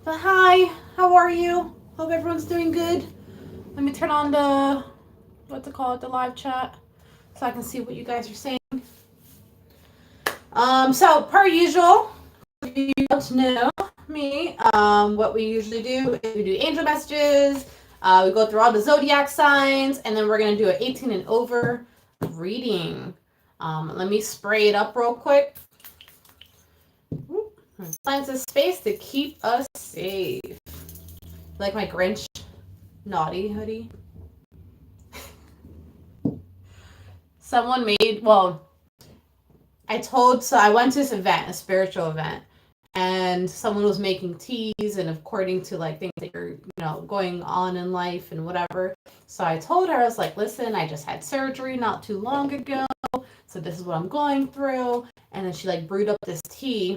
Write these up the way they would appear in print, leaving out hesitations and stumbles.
But hi, how are you? Hope everyone's doing good. Let me turn on the, what's it called, the live chat so I can see what you guys are saying. So per usual, if you don't know me, what we usually do is we do angel messages. We go through all the zodiac signs, and then we're gonna do an 18 and over reading. Let me spray it up real quick. Finds a space to keep us safe. Like my Grinch naughty hoodie. Someone made, well, I went to this event, a spiritual event, and someone was making teas and according to like things that you're, going on in life and whatever. So I told her, I was like, listen, I just had surgery not too long ago. So this is what I'm going through. And then she like brewed up this tea.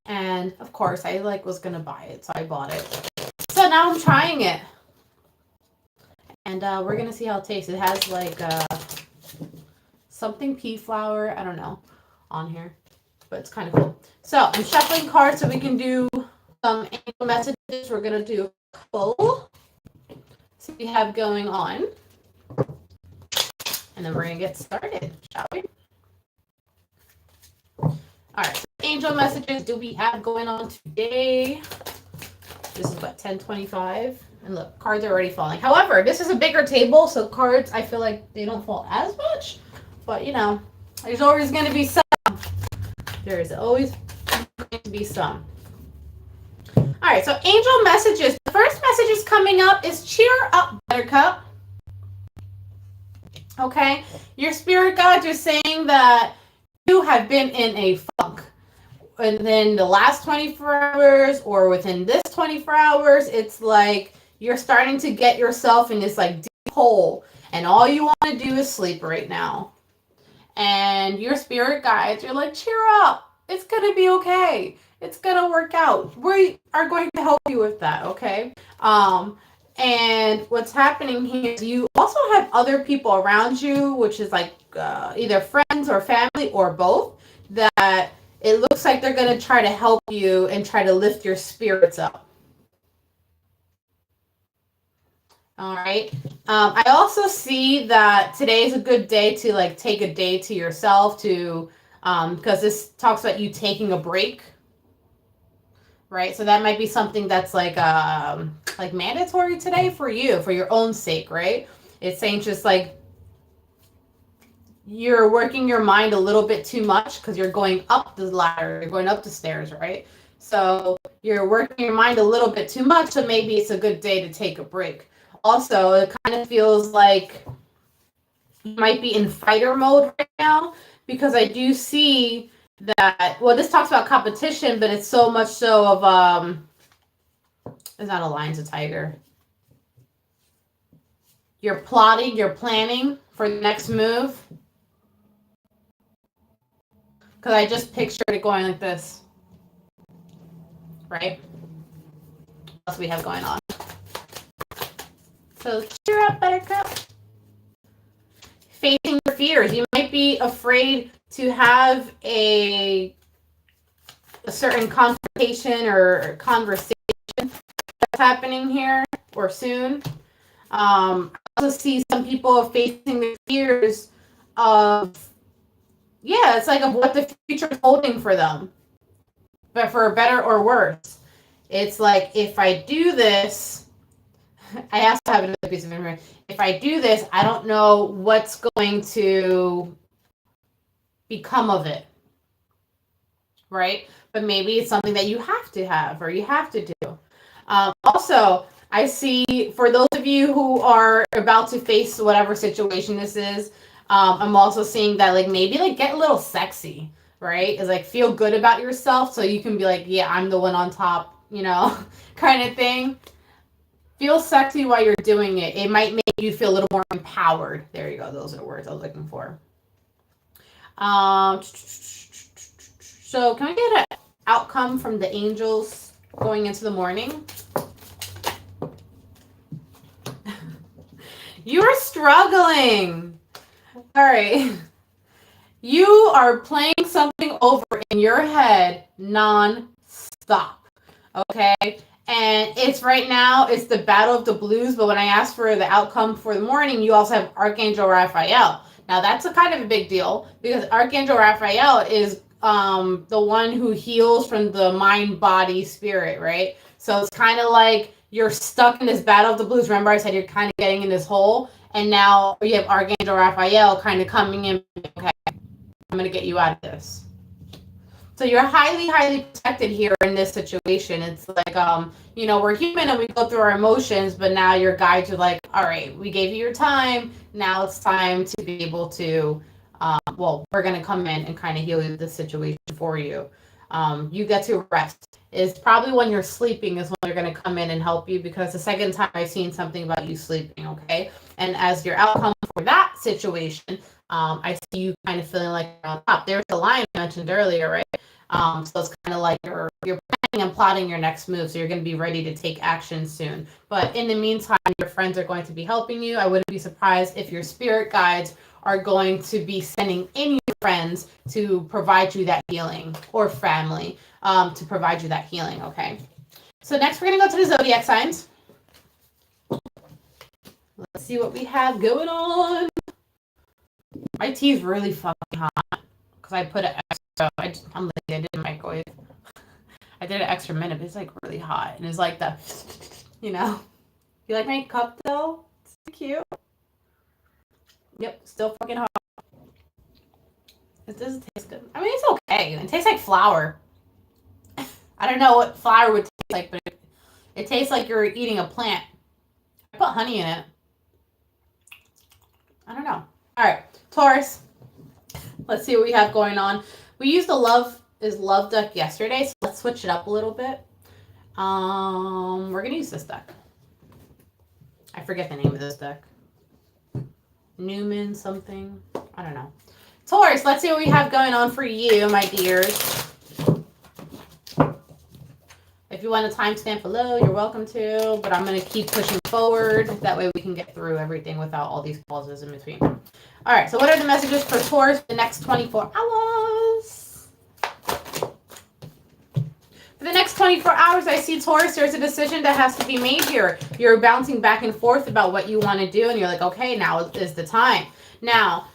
And of course I like was gonna buy it. So I bought it. So now I'm trying it. And we're gonna see how it tastes. It has like something pea flour, I don't know, on here, but it's kind of cool. So I'm shuffling cards so we can do some angel messages. We're gonna do a couple. So we have going on, and then we're gonna get started, shall we? All right. So angel messages do we have going on today? This is what 10:25, and look, cards are already falling. However, this is a bigger table, so cards I feel like they don't fall as much. But there's always going to be some. There's always going to be some. All right, so angel messages. The first message is coming up is cheer up, Buttercup. Okay, your spirit guides are saying that you have been in a funk within the last 24 hours or within this 24 hours. It's like you're starting to get yourself in this like deep hole, and all you want to do is sleep right now. And your spirit guides are like, cheer up. It's going to be okay. It's going to work out. We are going to help you with that, okay? And what's happening here is you also have other people around you, which is like either friends or family or both, that it looks like they're going to try to help you and try to lift your spirits up. All right. I also see that today is a good day to like take a day to yourself to, because this talks about you taking a break, right? So that might be something that's like mandatory today for you, for your own sake, right? It's saying just like you're working your mind a little bit too much because you're going up the ladder, you're going up the stairs, right? So you're working your mind a little bit too much, so maybe it's a good day to take a break. Also, it kind of feels like you might be in fighter mode right now because I do see that, well, this talks about competition, but it's so much so of it's not a lion, it's a tiger. You're plotting, you're planning for the next move. Because I just pictured it going like this. Right? What else we have going on? So cheer up, Buttercup. Facing your fears. You might be afraid to have a certain confrontation or conversation that's happening here or soon. I also see some people facing the fears of, it's like of what the future is holding for them, but for better or worse. It's like, if I do this, I also have another piece of information. If I do this, I don't know what's going to become of it, right? But maybe it's something that you have to have or you have to do. Also, I see for those of you who are about to face whatever situation this is, I'm also seeing that like maybe like get a little sexy, right? Is like feel good about yourself so you can be like, yeah, I'm the one on top, kind of thing. Feel sexy while you're doing it. It might make you feel a little more empowered. There you go. Those are the words I was looking for. So can we get an outcome from the angels going into the morning? You're struggling. All right. You are playing something over in your head non-stop. Okay. And it's right now, it's the Battle of the Blues. But when I asked for the outcome for the morning, you also have Archangel Raphael. Now that's a kind of a big deal because Archangel Raphael is the one who heals from the mind, body, spirit, right? So it's kind of like you're stuck in this Battle of the Blues. Remember, I said you're kind of getting in this hole, and now you have Archangel Raphael kind of coming in. Okay, I'm going to get you out of this. So you're highly, highly protected here in this situation. It's like, we're human and we go through our emotions, but now your guides are like, all right, we gave you your time. Now it's time to be able to, we're going to come in and kind of heal this situation for you. You get to rest. It's probably when you're sleeping is when they're going to come in and help you, because the second time I've seen something about you sleeping, okay? And as your outcome for that situation, I see you kind of feeling like you're on top. There's the line I mentioned earlier, right? So it's kind of like you're planning and plotting your next move. So you're going to be ready to take action soon. But in the meantime, your friends are going to be helping you. I wouldn't be surprised if your spirit guides are going to be sending in your friends to provide you that healing, or family to provide you that healing, okay? So next we're going to go to the Zodiac signs. Let's see what we have going on. My tea is really fucking hot because I put an extra, I'm lazy, I did a microwave. I did an extra minute, but it's like really hot. And it's like the, you like my cup though? It's cute. Yep, still fucking hot. It doesn't taste good. I mean, it's okay. It tastes like flour. I don't know what flour would taste like, but it tastes like you're eating a plant. I put honey in it. I don't know. All right, Taurus. Let's see what we have going on. We used the love deck yesterday, so let's switch it up a little bit. We're gonna use this deck. I forget the name of this deck. Newman something. I don't know. Taurus, let's see what we have going on for you, my dears. If you want a timestamp below, you're welcome to, but I'm going to keep pushing forward. That way we can get through everything without all these pauses in between. All right, so what are the messages for Taurus for the next 24 hours? For the next 24 hours, I see, Taurus, there's a decision that has to be made here. You're bouncing back and forth about what you want to do, and you're like, okay, now is the time. Now,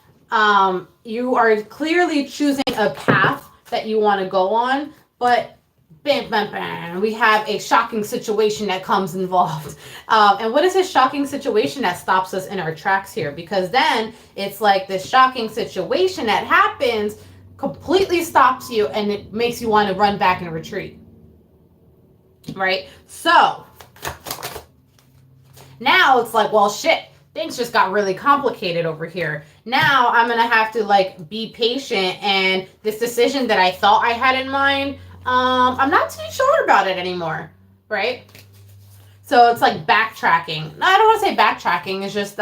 you are clearly choosing a path that you want to go on, but bam, bam, bam, we have a shocking situation that comes involved. And what is this shocking situation that stops us in our tracks here? Because then it's like this shocking situation that happens completely stops you and it makes you want to run back and retreat. Right? So now it's like, well, shit, things just got really complicated over here. Now I'm going to have to like be patient, and this decision that I thought I had in mind, I'm not too sure about it anymore, right? So it's like backtracking. No, I don't want to say backtracking. It's just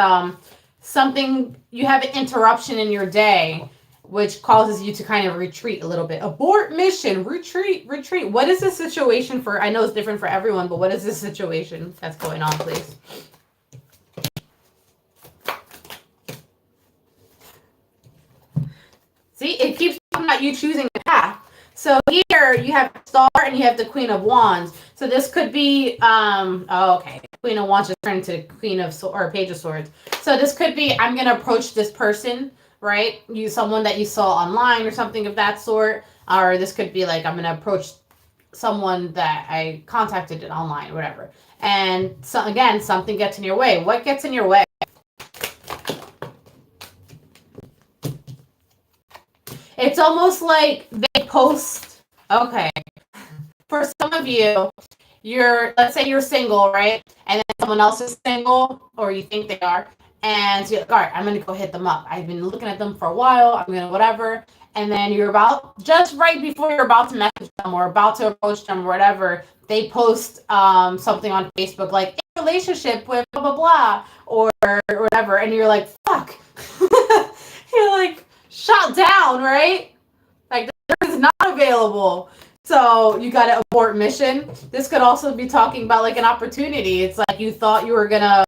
something, you have an interruption in your day, which causes you to kind of retreat a little bit. Abort mission, retreat. What is the situation for? I know it's different for everyone, but what is the situation that's going on, please? See, it keeps talking about you choosing a path. So here you have Star and you have the Queen of Wands. So this could be, okay, Queen of Wands just turned into Queen of or Page of Swords. So this could be, I'm gonna approach this person, right? Someone that you saw online or something of that sort. Or this could be like, I'm gonna approach someone that I contacted online, or whatever. And so again, something gets in your way. What gets in your way? It's almost like they post, okay, for some of you, let's say you're single, right? And then someone else is single, or you think they are, and you're like, all right, I'm going to go hit them up. I've been looking at them for a while, I'm going to whatever. And then just right before you're about to message them or about to approach them or whatever, they post something on Facebook like, in relationship with blah, blah, blah, or whatever. And you're like, fuck. You're like, shut down, right? Like, this is not available. So you got to abort mission. This could also be talking about like an opportunity. It's like you thought you were gonna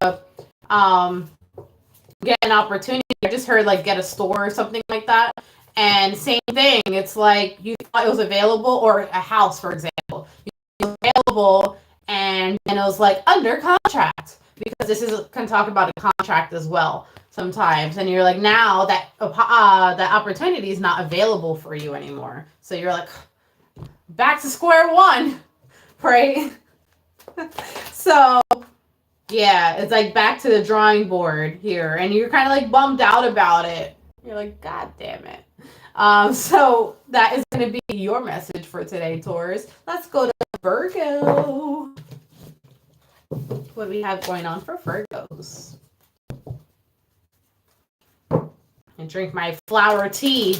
get an opportunity. I just heard like get a store or something like that. And same thing. It's like you thought it was available, or a house, for example. It was available available, and it was like under contract, because can talk about a contract as well sometimes, and you're like, now that that opportunity is not available for you anymore, so you're like back to square one, right? So yeah, it's like back to the drawing board here, and you're kind of like bummed out about it. You're like, God damn it. So that is going to be your message for today, Taurus. Let's go to Virgo. What do we have going on for Virgos? And drink my flower tea.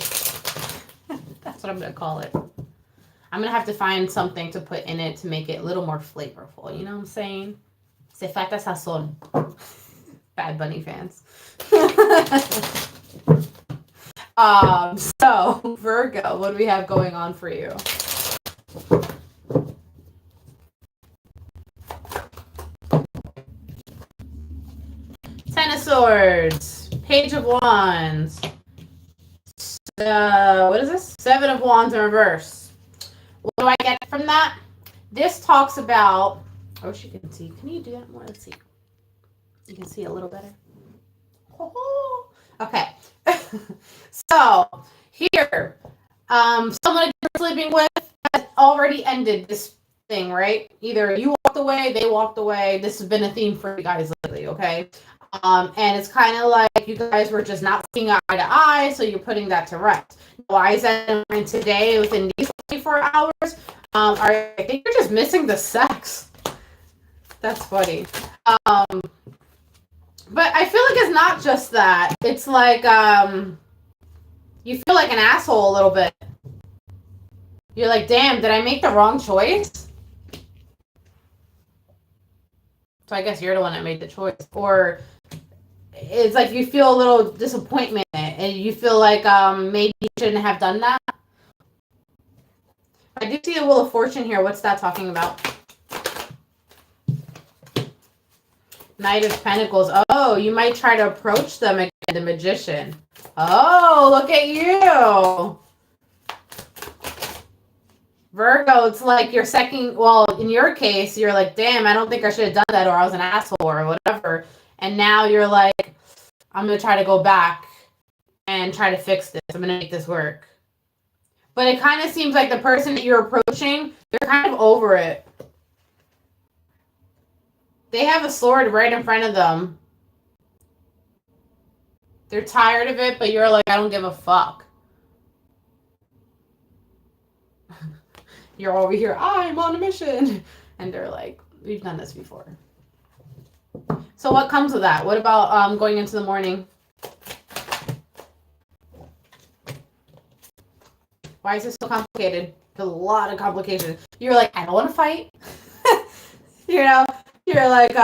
That's what I'm going to call it. I'm going to have to find something to put in it to make it a little more flavorful. You know what I'm saying? Se falta sazón. Bad Bunny fans. So Virgo, what do we have going on for you? Ten of Swords, Page of Wands. What is this? Seven of Wands in reverse. What do I get from that? This talks about. I wish you can see. Can you do that more? Let's see. You can see a little better. Okay. So here, someone you're sleeping with has already ended this thing, right? Either you walked away, they walked away. This has been a theme for you guys lately, okay? And it's kind of like you guys were just not seeing eye to eye, so you're putting that to rest. Why is that today within these 24 hours? I think you're just missing the sex. That's funny. But I feel like it's not just that. It's like you feel like an asshole a little bit. You're like, damn, did I make the wrong choice? So I guess you're the one that made the choice. Or it's like you feel a little disappointment and you feel like maybe you shouldn't have done that. I do see the Wheel of Fortune here. What's that talking about? Knight of Pentacles. Oh, you might try to approach them again, the Magician. Oh, look at you. Virgo, it's like your second, well, in your case, you're like, damn, I don't think I should have done that, or I was an asshole or whatever. And now you're like, I'm going to try to go back and try to fix this. I'm going to make this work. But it kind of seems like the person that you're approaching, they're kind of over it. They have a sword right in front of them. They're tired of it, but you're like, I don't give a fuck. You're over here, I'm on a mission. And they're like, we've done this before. So what comes with that? What about going into the morning? Why is this so complicated? There's a lot of complications. You're like, I don't want to fight. You know? You're like,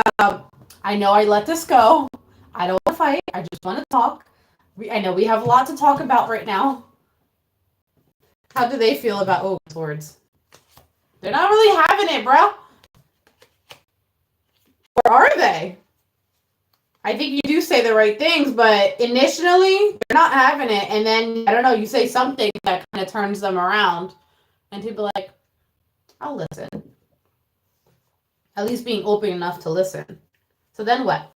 I know I let this go. I don't want to fight. I just want to talk. I know we have a lot to talk about right now. How do they feel about swords? They're not really having it, bro. Or are they? I think you do say the right things, but initially, they're not having it. And then, I don't know, you say something that kind of turns them around. And people are like, I'll listen. At least being open enough to listen. So then what?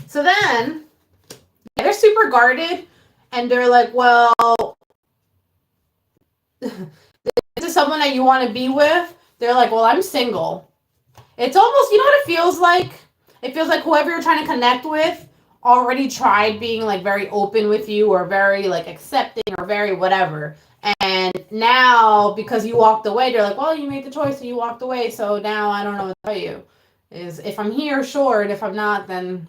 So then, they're super guarded, and they're like, well, this is someone that you want to be with. They're like, well, I'm single. It's almost, you know what it feels like? It feels like whoever you're trying to connect with already tried being like very open with you, or very like accepting, or very whatever. And now, because you walked away, they're like, well, you made the choice and you walked away. So now I don't know what to tell you. Is if I'm here, sure. And if I'm not, then,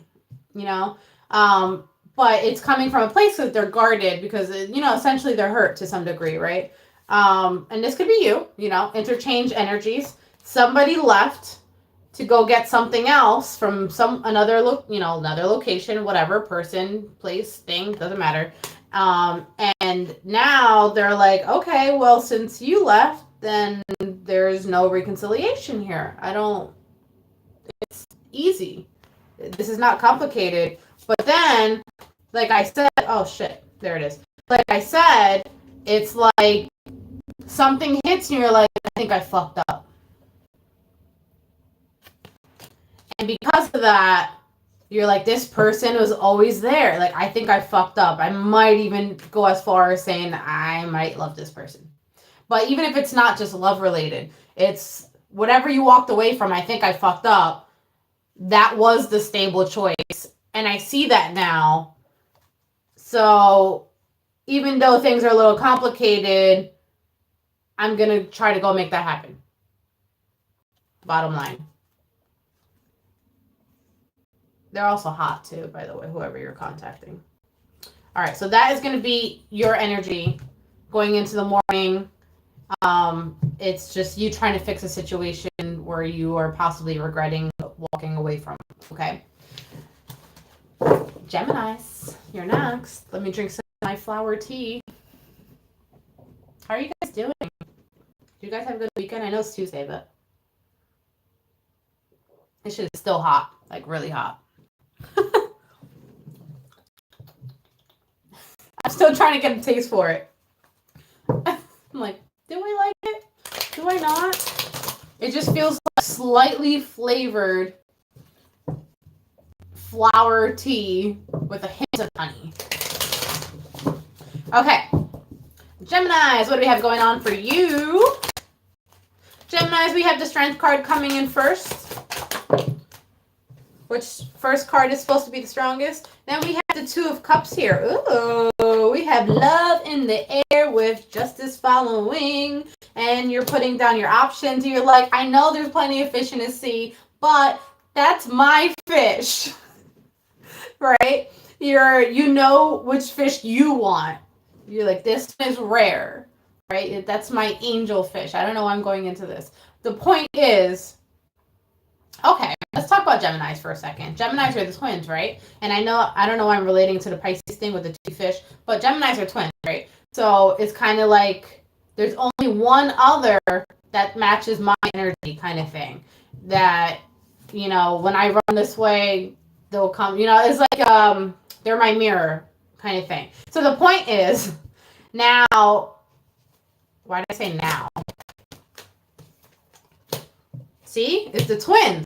you know. But it's coming from a place that they're guarded because, you know, essentially they're hurt to some degree, right? And this could be you know, interchange energies. Somebody left to go get something else from another location, whatever, person, place, thing, doesn't matter. And now they're like, okay, well, since you left, then there's no reconciliation here. It's easy. This is not complicated. But then, like I said, oh shit, there it is. Like I said, it's like something hits and you're like, I think I fucked up. And because of that, you're like, this person was always there. Like, I think I fucked up. I might even go as far as saying I might love this person. But even if it's not just love related, it's whatever you walked away from, I think I fucked up. That was the stable choice. And I see that now. So even though things are a little complicated, I'm going to try to go make that happen. Bottom line. They're also hot too, by the way, whoever you're contacting. All right, so that is going to be your energy going into the morning. It's just you trying to fix a situation where you are possibly regretting walking away from. Okay. Geminis, you're next. Let me drink some of my flower tea. How are you guys doing? Do you guys have a good weekend? I know it's Tuesday, but this shit is still hot, like really hot. I'm still trying to get a taste for it. I'm like, do I like it? Do I not? It just feels like slightly flavored flower tea with a hint of honey. Okay. Geminis, what do we have going on for you? Geminis, we have the Strength card coming in first. Which first card is supposed to be the strongest. Then we have the Two of Cups here. Ooh, we have love in the air with justice following. And you're putting down your options. You're like, I know there's plenty of fish in the sea, but that's my fish. Right? You know which fish you want. You're like, this is rare. Right? That's my angel fish. I don't know why I'm going into this. The point is, okay, let's talk about Geminis for a second. Geminis are the twins, right? And I don't know why I'm relating to the Pisces thing with the two fish, but Geminis are twins, right? So it's kind of like there's only one other that matches my energy kind of thing. That, you know, when I run this way, they'll come. You know, it's like they're my mirror kind of thing. So the point is, now, why did I say now? See? It's the twins.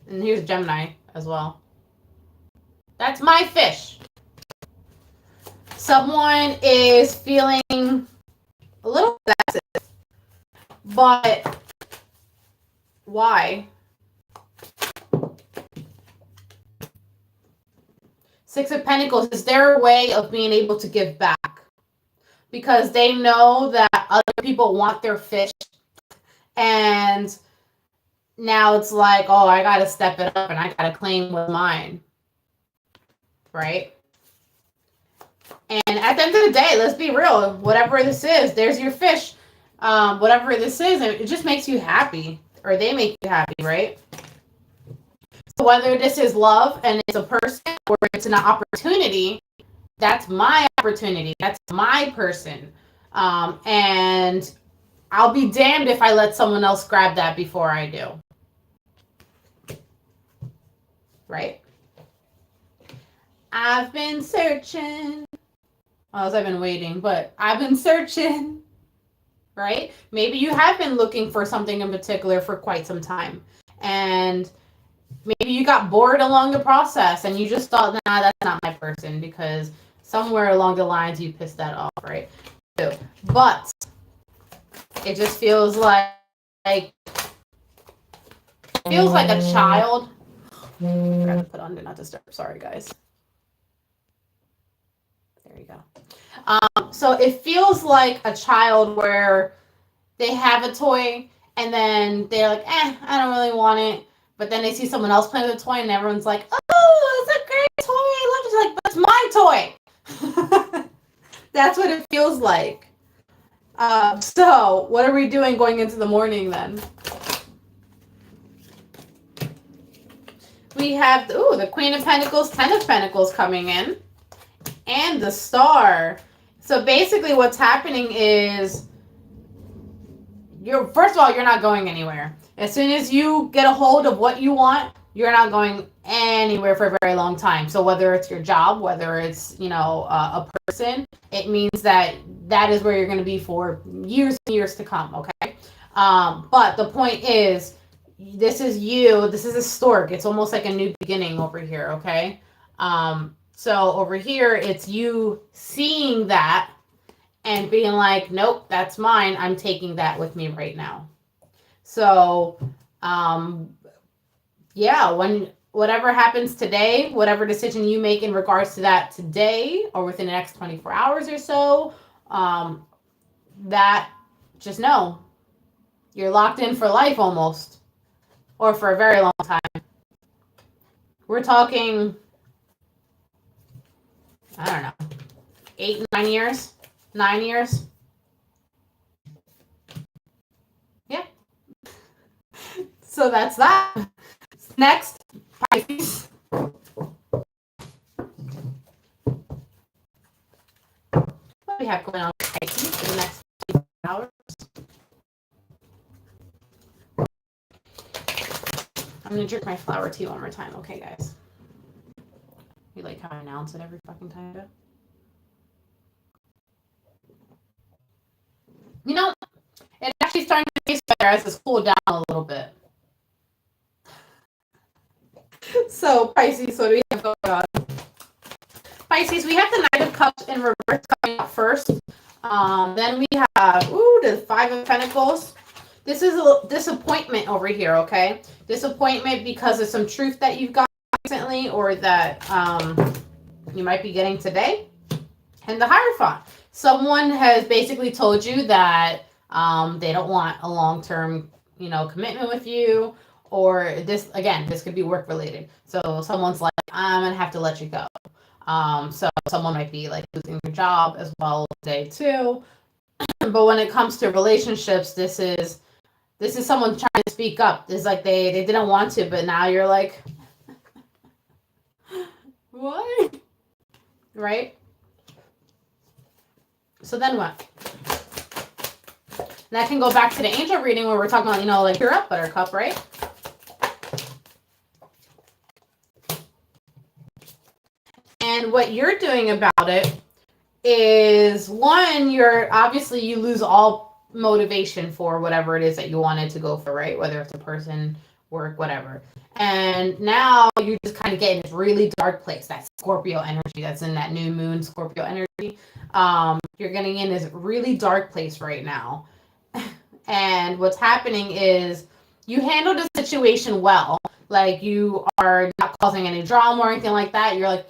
And here's Gemini as well. That's my fish. Someone is feeling a little possessive. But why? Six of Pentacles is their way of being able to give back. Because they know that other people want their fish. And now it's like, oh, I got to step it up and I got to claim what's mine. Right? And at the end of the day, let's be real. Whatever this is, there's your fish. Whatever this is, it just makes you happy. Or they make you happy, right? So whether this is love and it's a person or it's an opportunity, that's my opportunity. That's my person. And I'll be damned if I let someone else grab that before I do. Right? I've been searching. Well, I've been waiting, but I've been searching. Right? Maybe you have been looking for something in particular for quite some time. And maybe you got bored along the process and you just thought, nah, that's not my person, because somewhere along the lines you pissed that off, right? But it just feels like a child. I forgot to put on Do Not Disturb. Sorry, guys. There you go. So it feels like a child where they have a toy and then they're like, I don't really want it. But then they see someone else playing with the toy and everyone's like, oh, it's a great toy. I love it. It's like, but it's my toy. That's what it feels like. So what are we doing going into the morning then? We have the Queen of Pentacles, Ten of Pentacles coming in, and the Star. So basically what's happening is, first of all, you're not going anywhere. As soon as you get a hold of what you want, you're not going anywhere for a very long time. So whether it's your job, whether it's, a person, it means that that is where you're going to be for years and years to come. Okay. But the point is, this is you. This is a stork. It's almost like a new beginning over here. Okay. So over here, it's you seeing that and being like, nope, that's mine. I'm taking that with me right now. So, yeah, when whatever happens today, whatever decision you make in regards to that today or within the next 24 hours or so, that just know you're locked in for life almost, or for a very long time. We're talking, I don't know, 8, 9 years, 9 years. Yeah. So that's that. Next, Pisces. What do we have going on with Pisces for the next 2 hours? I'm going to drink my flower tea one more time. Okay, guys. You like how I announce it every fucking time? It actually starting to taste better as it's cooled down a little bit. So, Pisces, what do we have going on? Pisces, we have the Knight of Cups in reverse coming up first. Then we have, the Five of Pentacles. This is a disappointment over here, okay? Disappointment because of some truth that you've got recently or that you might be getting today. And the Hierophant. Someone has basically told you that they don't want a long-term, commitment with you. Or this, again, this could be work-related. So someone's like, I'm going to have to let you go. So someone might be like losing their job as well today too. But when it comes to relationships, this is someone trying to speak up. It's like they didn't want to, but now you're like, what? Right? So then what? That can go back to the angel reading where we're talking about, like, you're up, Buttercup, right? And what you're doing about it is, one, you lose all motivation for whatever it is that you wanted to go for, right? Whether it's a person, work, whatever. And now you just kind of get in this really dark place, that Scorpio energy that's in that new moon Scorpio energy. You're getting in this really dark place right now. And what's happening is you handled the situation well. Like, you are not causing any drama or anything like that. You're like,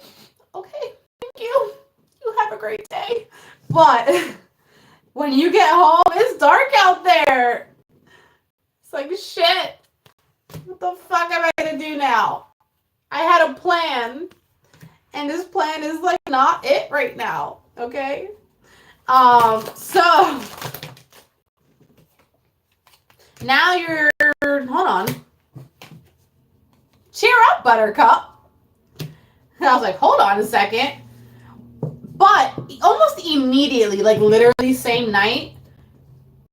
okay, thank you. You have a great day. But when you get home, it's dark out there. It's like, shit. What the fuck am I going to do now? I had a plan. And this plan is like not it right now. Okay? So now hold on. Cheer up, Buttercup. And I was like, hold on a second. But almost immediately, like literally same night,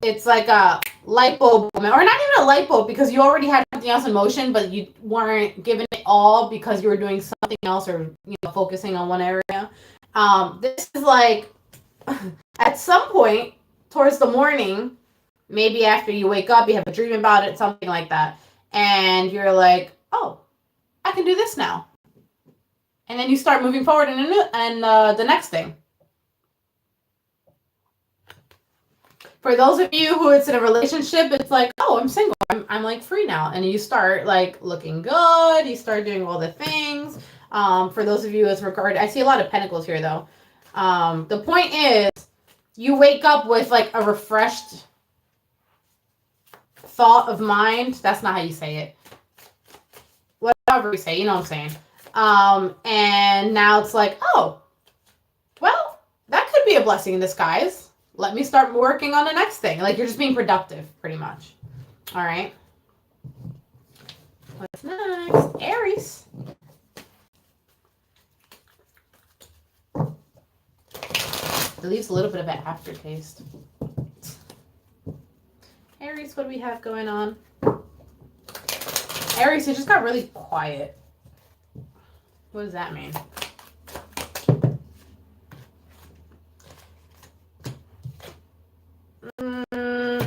it's like a light bulb moment. Or not even a light bulb, because you already had something else in motion, but you weren't giving it all because you were doing something else or, focusing on one area. This is like, at some point towards the morning, maybe after you wake up, you have a dream about it, something like that. And you're like, oh, I can do this now. And then you start moving forward and the next thing. For those of you who it's in a relationship, it's like, oh, I'm single. I'm like free now. And you start like looking good. You start doing all the things. For those of you as regard, I see a lot of pentacles here though. The point is, you wake up with like a refreshed thought of mind. That's not how you say it. Whatever you say, you know what I'm saying. And now it's like, oh, well, that could be a blessing in disguise. Let me start working on the next thing. Like, you're just being productive, pretty much. All right. What's next? Aries. It leaves a little bit of an aftertaste. Aries, what do we have going on? Aries, it just got really quiet. What does that mean?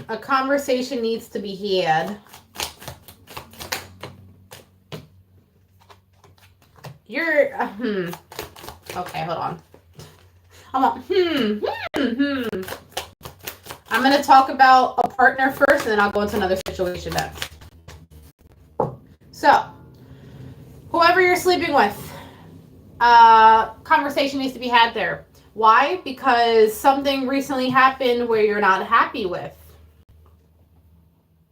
A conversation needs to be had. You're, okay, hold on. I'm going to talk about a partner first, and then I'll go into another situation next. So, whoever you're sleeping with, conversation needs to be had there. Why? Because something recently happened where you're not happy with.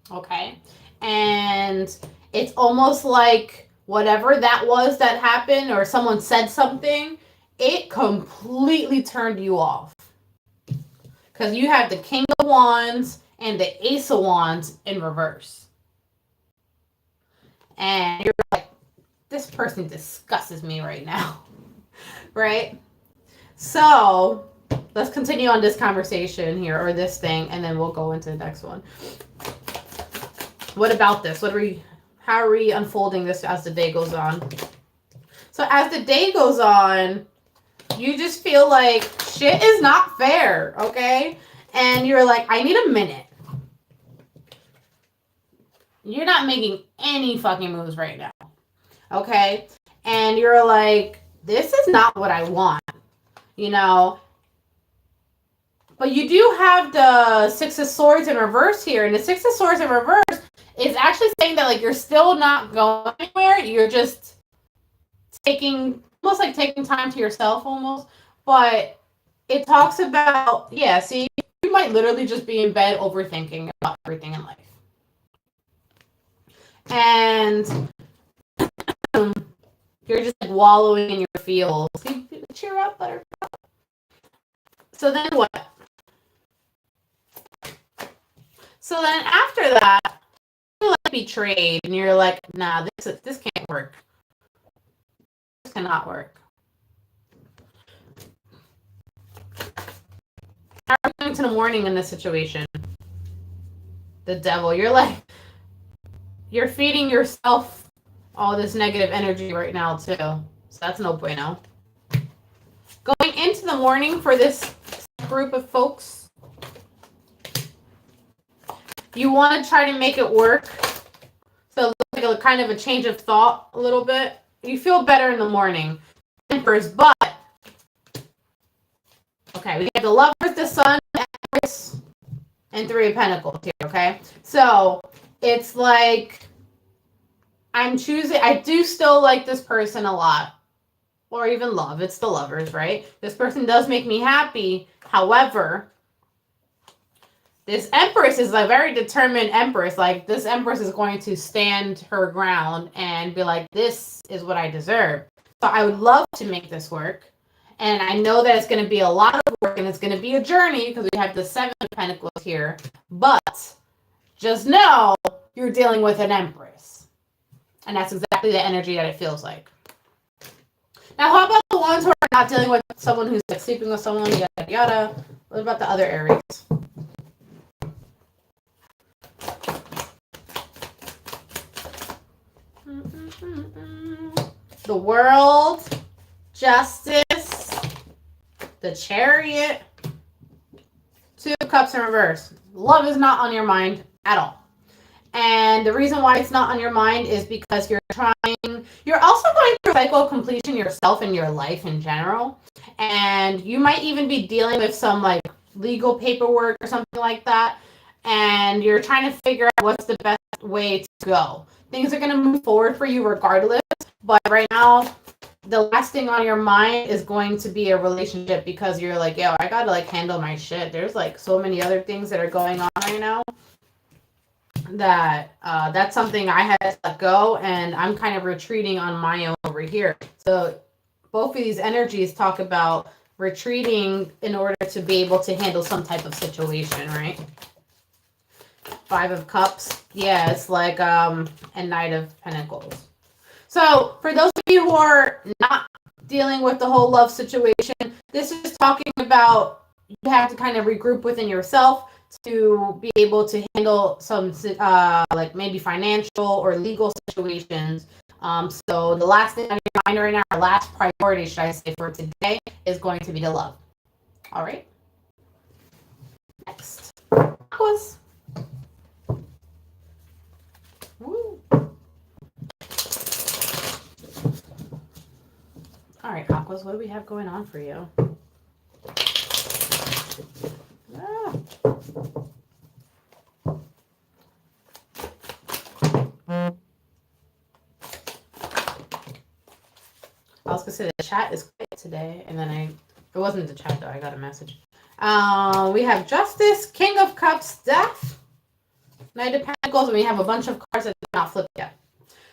Okay? And it's almost like whatever that was that happened, or someone said something, it completely turned you off. Because you have the King of Wands and the Ace of Wands in reverse. And you're like, this person disgusts me right now. Right? So, let's continue on this conversation here, or this thing, and then we'll go into the next one. What about this? How are we unfolding this as the day goes on? So as the day goes on, you just feel like shit is not fair, okay? And you're like, I need a minute. You're not making any fucking moves right now, okay? And you're like, this is not what I want, you know? But you do have the Six of Swords in reverse here, and the Six of Swords in reverse is actually saying that, like, you're still not going anywhere. You're just almost like taking time to yourself almost. But it talks about, yeah, see, you might literally just be in bed overthinking about everything in life. And you're just like wallowing in your feels. Cheer up, buttercup. So then what? So then after that, you like betrayed, and you're like, nah, this can't work. This cannot work. How are you going to the morning in this situation? The devil. You're like, you're feeding yourself all this negative energy right now too. So that's no bueno. Going into the morning for this group of folks, you want to try to make it work. So it looks like a kind of a change of thought a little bit. You feel better in the morning. Empress, but okay, we have the Lovers, the Sun, Empress, and Three of Pentacles here, okay? So it's like I do still like this person a lot. Or even love. It's the Lovers, right? This person does make me happy. However, this Empress is a very determined Empress. Like, this Empress is going to stand her ground and be like, this is what I deserve. So I would love to make this work. And I know that it's going to be a lot of work and it's going to be a journey because we have the Seven of Pentacles here. But just know you're dealing with an Empress. And that's exactly the energy that it feels like. Now, how about the ones who are not dealing with someone who's like sleeping with someone, yada, yada? What about the other Aries? The World, Justice, the Chariot, Two of Cups in reverse. Love is not on your mind at all. And the reason why it's not on your mind is because you're also going through cycle of completion yourself in your life in general. And you might even be dealing with some like legal paperwork or something like that. And you're trying to figure out what's the best way to go. Things are going to move forward for you regardless. But right now, the last thing on your mind is going to be a relationship because you're like, yo, I got to like handle my shit. There's like so many other things that are going on right now. That's something I had to let go, and I'm kind of retreating on my own over here. So both of these energies talk about retreating in order to be able to handle some type of situation, right? Five of Cups. Yeah, it's like a Knight of Pentacles. So for those of you who are not dealing with the whole love situation, this is talking about you have to kind of regroup within yourself, to be able to handle some like maybe financial or legal situations. So the last thing on your mind right now, our last priority, should I say, for today is going to be the love. All right. Next. Aquas. Woo. All right, Aquas, what do we have going on for you? Ah. I was gonna say the chat is quiet today, and then it wasn't the chat though. I got a message. We have Justice, King of Cups, Death, Knight of Pentacles, and we have a bunch of cards that did not flip yet.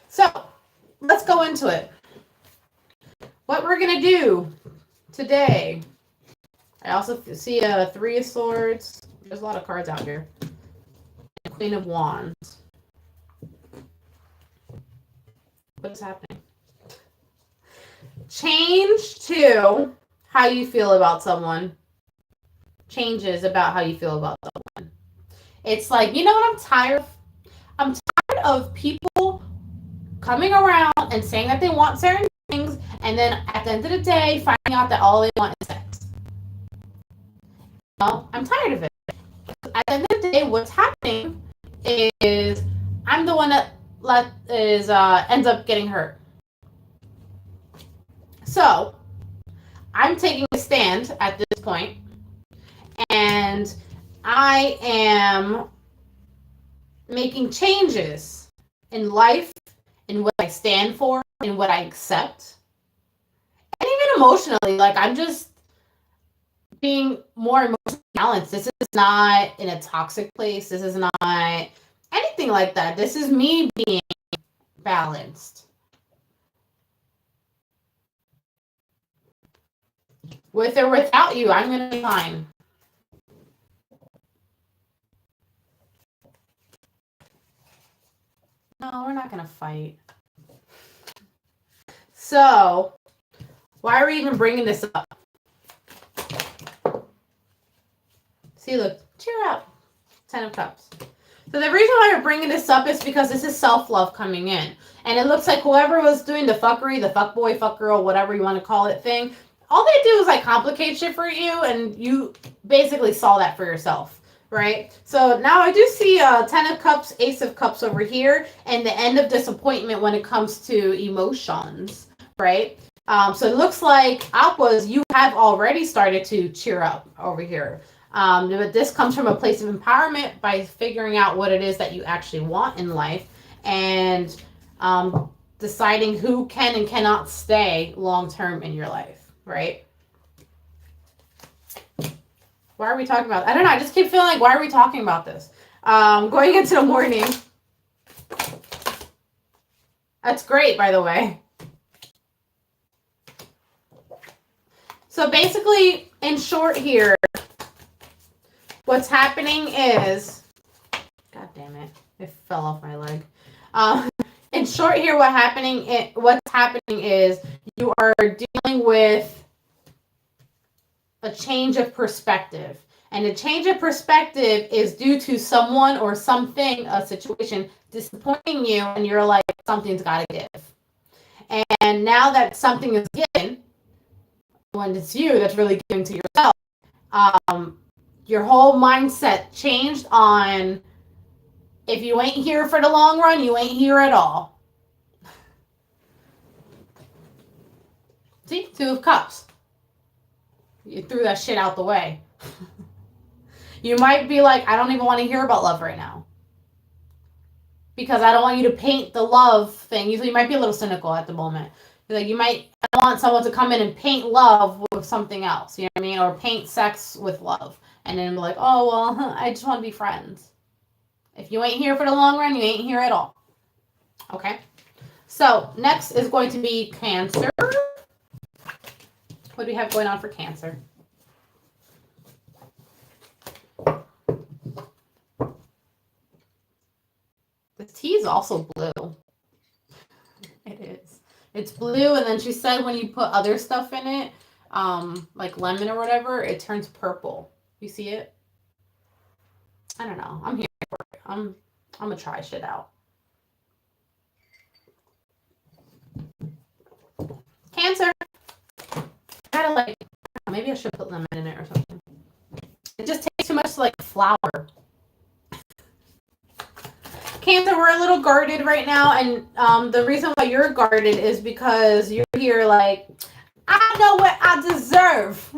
So let's go into it. What we're gonna do today. I also see a Three of Swords. There's a lot of cards out here. Queen of Wands. What is happening? Change to how you feel about someone. Changes about how you feel about someone. It's like, you know what I'm tired of? I'm tired of people coming around and saying that they want certain things, and then at the end of the day, finding out that all they want is sex. No, I'm tired of it. At the end of the day, what's happening is I'm the one that ends up getting hurt. So I'm taking a stand at this point, and I am making changes in life, in what I stand for, in what I accept, and even emotionally. Like, I'm just being more emotionally balanced. This is not in a toxic place. This is not anything like that. This is me being balanced. With or without you, I'm going to be fine. No, we're not going to fight. So, why are we even bringing this up? See, look, cheer up. 10 of Cups. So the reason why we're bringing this up is because this is self-love coming in. And it looks like whoever was doing the fuckery, the fuck boy, fuck girl, whatever you want to call it thing, all they do is like complicate shit for you, and you basically saw that for yourself, right? So now I do see 10 of Cups, Ace of Cups over here, and the end of disappointment when it comes to emotions, right? So it looks like Aquas, you have already started to cheer up over here. But this comes from a place of empowerment by figuring out what it is that you actually want in life, and deciding who can and cannot stay long-term in your life. Right? Why are we talking about? I don't know. I just keep feeling like, why are we talking about this? Going into the morning. That's great, by the way. So basically, in short here, what's happening is, God damn it, it fell off my leg. In short here, what's happening is you are dealing with a change of perspective. And a change of perspective is due to someone or something, a situation, disappointing you, and you're like, something's got to give. And now that something is given, when it's you that's really giving to yourself, your whole mindset changed on, if you ain't here for the long run, you ain't here at all. See? 2 of Cups. You threw that shit out the way. You might be like, I don't even want to hear about love right now. Because I don't want you to paint the love thing. You might be a little cynical at the moment. Like, you might want someone to come in and paint love with something else. You know what I mean? Or paint sex with love. And then be like, oh, well, I just want to be friends. If you ain't here for the long run, you ain't here at all. Okay? So, next is going to be Cancer. What do we have going on for Cancer? The tea is also blue. It is. It's blue, and then she said when you put other stuff in it, like lemon or whatever, it turns purple. You see it? I don't know. I'm here for it. I'm gonna try shit out. Cancer. I gotta like, maybe I should put lemon in it or something. It just tastes too much like flour. Cancer, we're a little guarded right now, and the reason why you're guarded is because you're here like, I know what I deserve.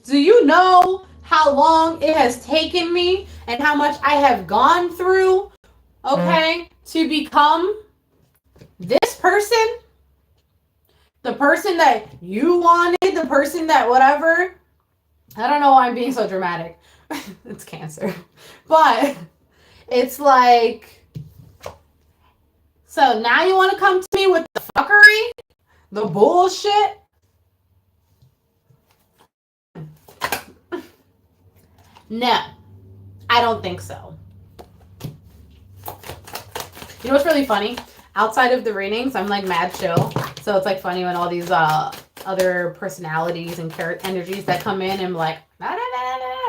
Do you know how long it has taken me and how much I have gone through, okay, to become this person? The person that you wanted, the person that whatever. I don't know why I'm being so dramatic. It's Cancer. But it's like, so now you want to come to me with the fuckery? The bullshit? No, I don't think so. You know what's really funny? Outside of the readings, I'm like mad chill. So it's like funny when all these other personalities and energies that come in and like,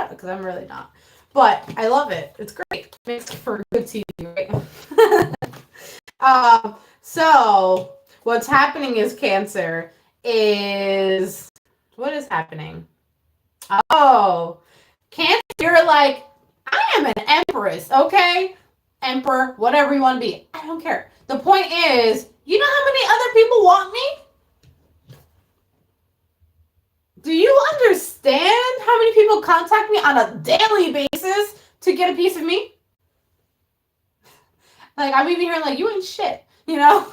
because I'm really not. But I love it. It's great. It makes for good TV, right? So what's happening is Cancer is, what is happening? Oh, Cancer, you're like, I am an empress, okay? Emperor, whatever you want to be. I don't care. The point is, you know how many other people want me? Do you understand how many people contact me on a daily basis to get a piece of me? Like, I'm even hearing like, you ain't shit, you know?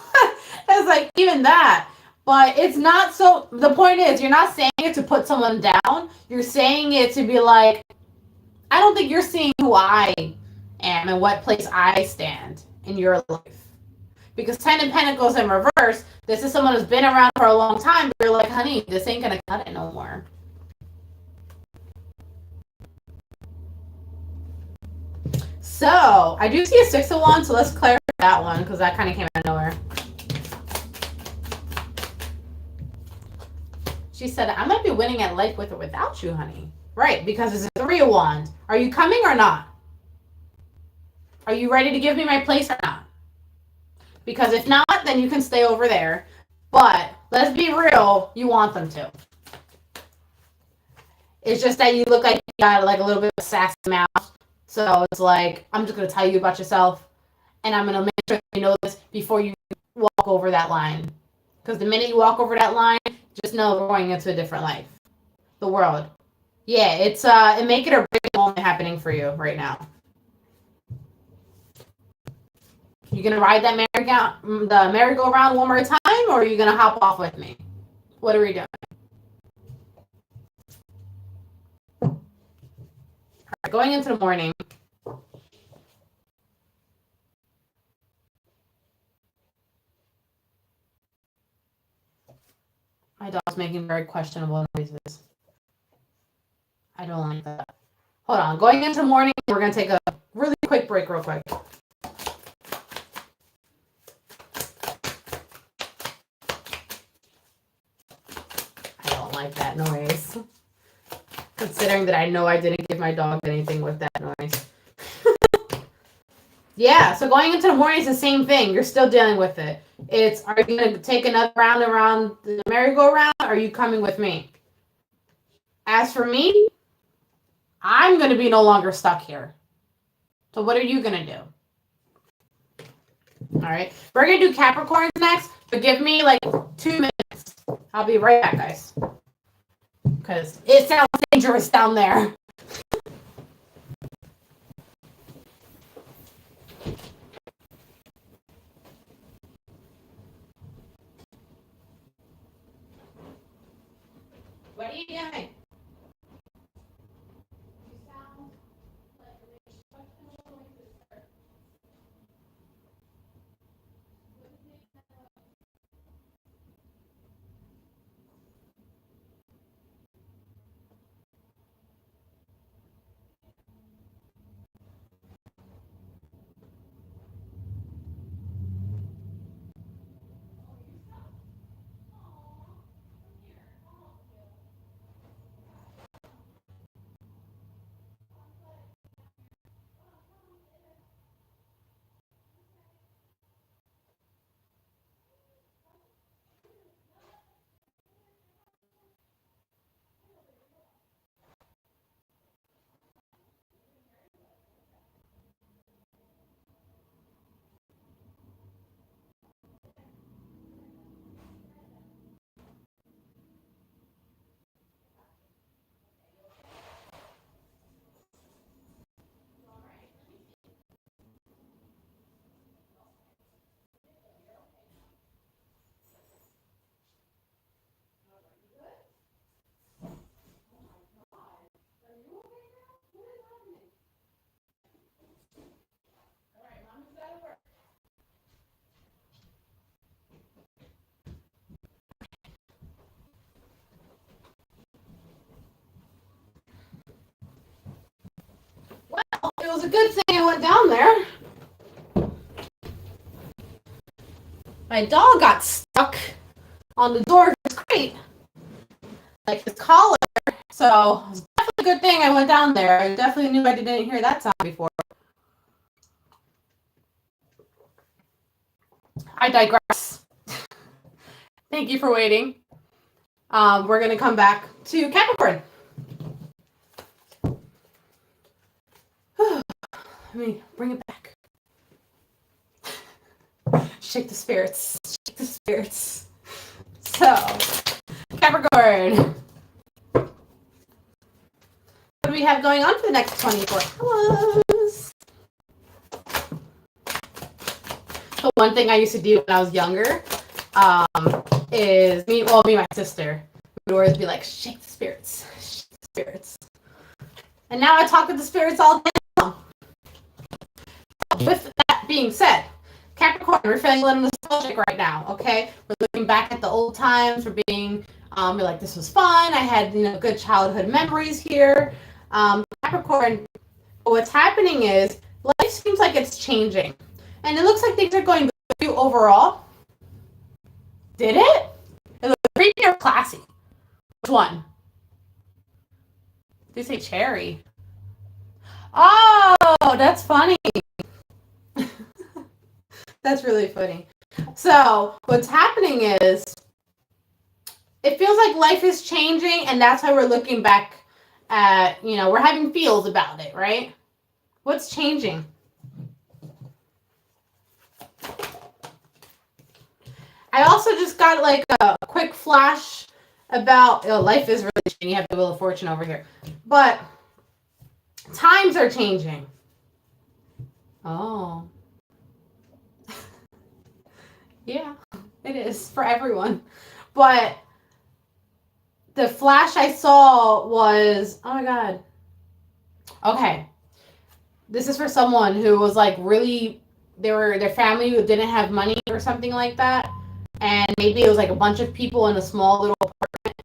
It's like, even that. But it's not so, the point is, you're not saying it to put someone down. You're saying it to be like, I don't think you're seeing who I am and what place I stand in your life. Because 10 of Pentacles in reverse, this is someone who's been around for a long time, but you're like, honey, this ain't gonna cut it no more. So, I do see a 6 of Wands, so let's clarify that one, because that kind of came out of nowhere. She said, I might be winning at life with or without you, honey. Right, because it's a 3 of Wands. Are you coming or not? Are you ready to give me my place or not? Because if not, then you can stay over there. But let's be real, you want them to. It's just that you look like you got like a little bit of a sassy mouth. So it's like, I'm just going to tell you about yourself. And I'm going to make sure you know this before you walk over that line. Because the minute you walk over that line, just know we're going into a different life. The world. Yeah, it's a make it or break it moment happening for you right now. You gonna ride that merry-go-round one more time, or are you gonna hop off with me? What are we doing? All right, going into the morning. My dog's making very questionable noises. I don't like that. Hold on. Going into the morning, we're gonna take a really quick break, real quick. I don't like that noise. Considering that I know I didn't give my dog anything with that noise. Yeah, so going into the morning is the same thing. You're still dealing with it. It's, are you going to take another round around the merry-go-round, or are you coming with me? As for me, I'm going to be no longer stuck here. So what are you going to do? All right. We're going to do Capricorns next, but give me like 2 minutes. I'll be right back, guys. Because it sounds dangerous down there. What are you doing? It was a good thing I went down there. My dog got stuck on the door of his crate, like his collar. So it was definitely a good thing I went down there. I definitely knew I didn't hear that sound before. I digress. Thank you for waiting. We're going to come back to Capricorn. Let me bring it back. Shake the spirits. Shake the spirits. So, Capricorn. What do we have going on for the next 24 hours? So one thing I used to do when I was younger is me and my sister would always be like, shake the spirits, shake the spirits. And now I talk with the spirits all day long. With that being said, Capricorn, we're feeling a little nostalgic right now, okay? We're looking back at the old times. We're being, we're like, this was fun. I had, good childhood memories here. Capricorn, what's happening is life seems like it's changing. And it looks like things are going good for you overall. Did it? It looks creepy or classy? Which one? They say cherry. Oh, that's funny. That's really funny. So what's happening is it feels like life is changing, and that's why we're looking back at, we're having feels about it, right? What's changing? I also just got like a quick flash about life is really changing. You have the Wheel of Fortune over here. But times are changing. Oh. Yeah, it is for everyone. But the flash I saw was, oh my God. Okay. This is for someone who was like really, their family didn't have money or something like that. And maybe it was like a bunch of people in a small little apartment,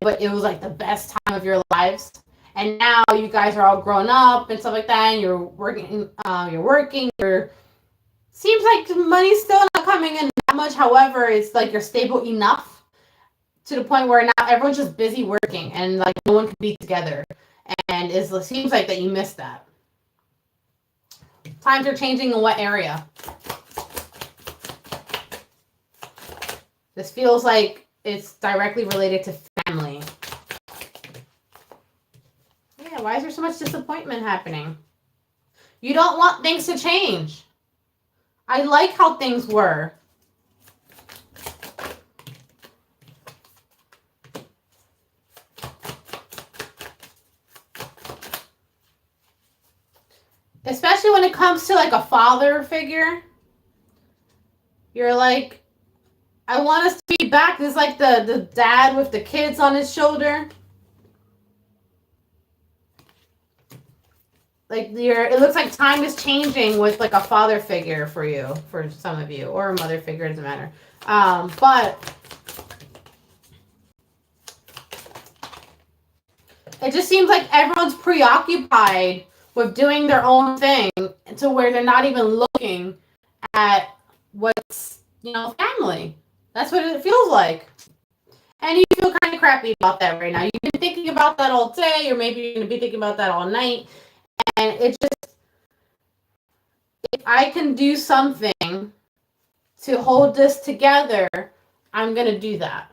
but it was like the best time of your lives. And now you guys are all grown up and stuff like that, and you're working. Seems like money's still not coming in that much. However, it's like you're stable enough to the point where now everyone's just busy working, and like no one can be together. And it seems like that you missed that. Times are changing in what area? This feels like it's directly related to family. Yeah, why is there so much disappointment happening? You don't want things to change. I like how things were. Especially when it comes to like a father figure. You're like, I want us to be back. This is like the dad with the kids on his shoulder. Like it looks like time is changing with like a father figure for you, for some of you, or a mother figure, it doesn't matter. But it just seems like everyone's preoccupied with doing their own thing to where they're not even looking at what's, family. That's what it feels like. And you feel kind of crappy about that right now. You've been thinking about that all day, or maybe you're going to be thinking about that all night. And it just, if I can do something to hold this together, I'm going to do that.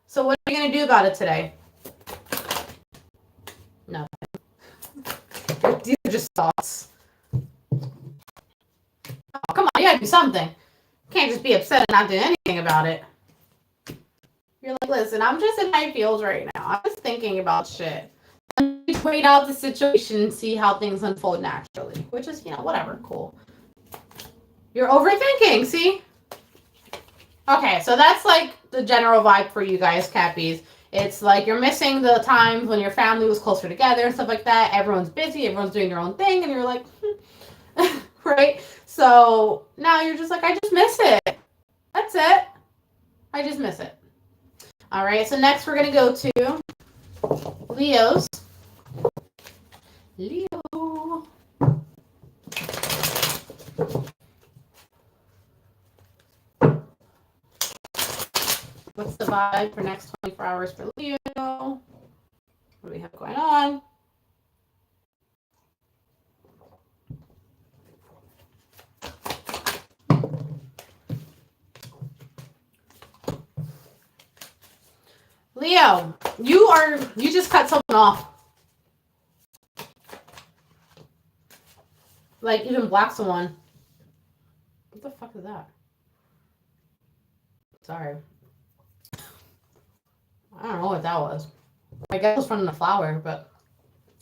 So what are you going to do about it today? Nothing. These are just thoughts. Oh, come on, you got to do something. You can't just be upset and not do anything about it. You're like, listen, I'm just in my feels right now. I'm just thinking about shit. Wait out the situation and see how things unfold naturally, which is, whatever, cool. You're overthinking, see? Okay, so that's like the general vibe for you guys, Cappies. It's like you're missing the times when your family was closer together and stuff like that. Everyone's busy, everyone's doing their own thing, and you're like, right? So now you're just like, I just miss it. That's it. I just miss it. All right, so next we're going to go to Leos. Leo. What's the vibe for next 24 hours for Leo? What do we have going on? Leo, you just cut someone off. Like, even block someone. What the fuck is that? Sorry. I don't know what that was. I guess it was from the flower, but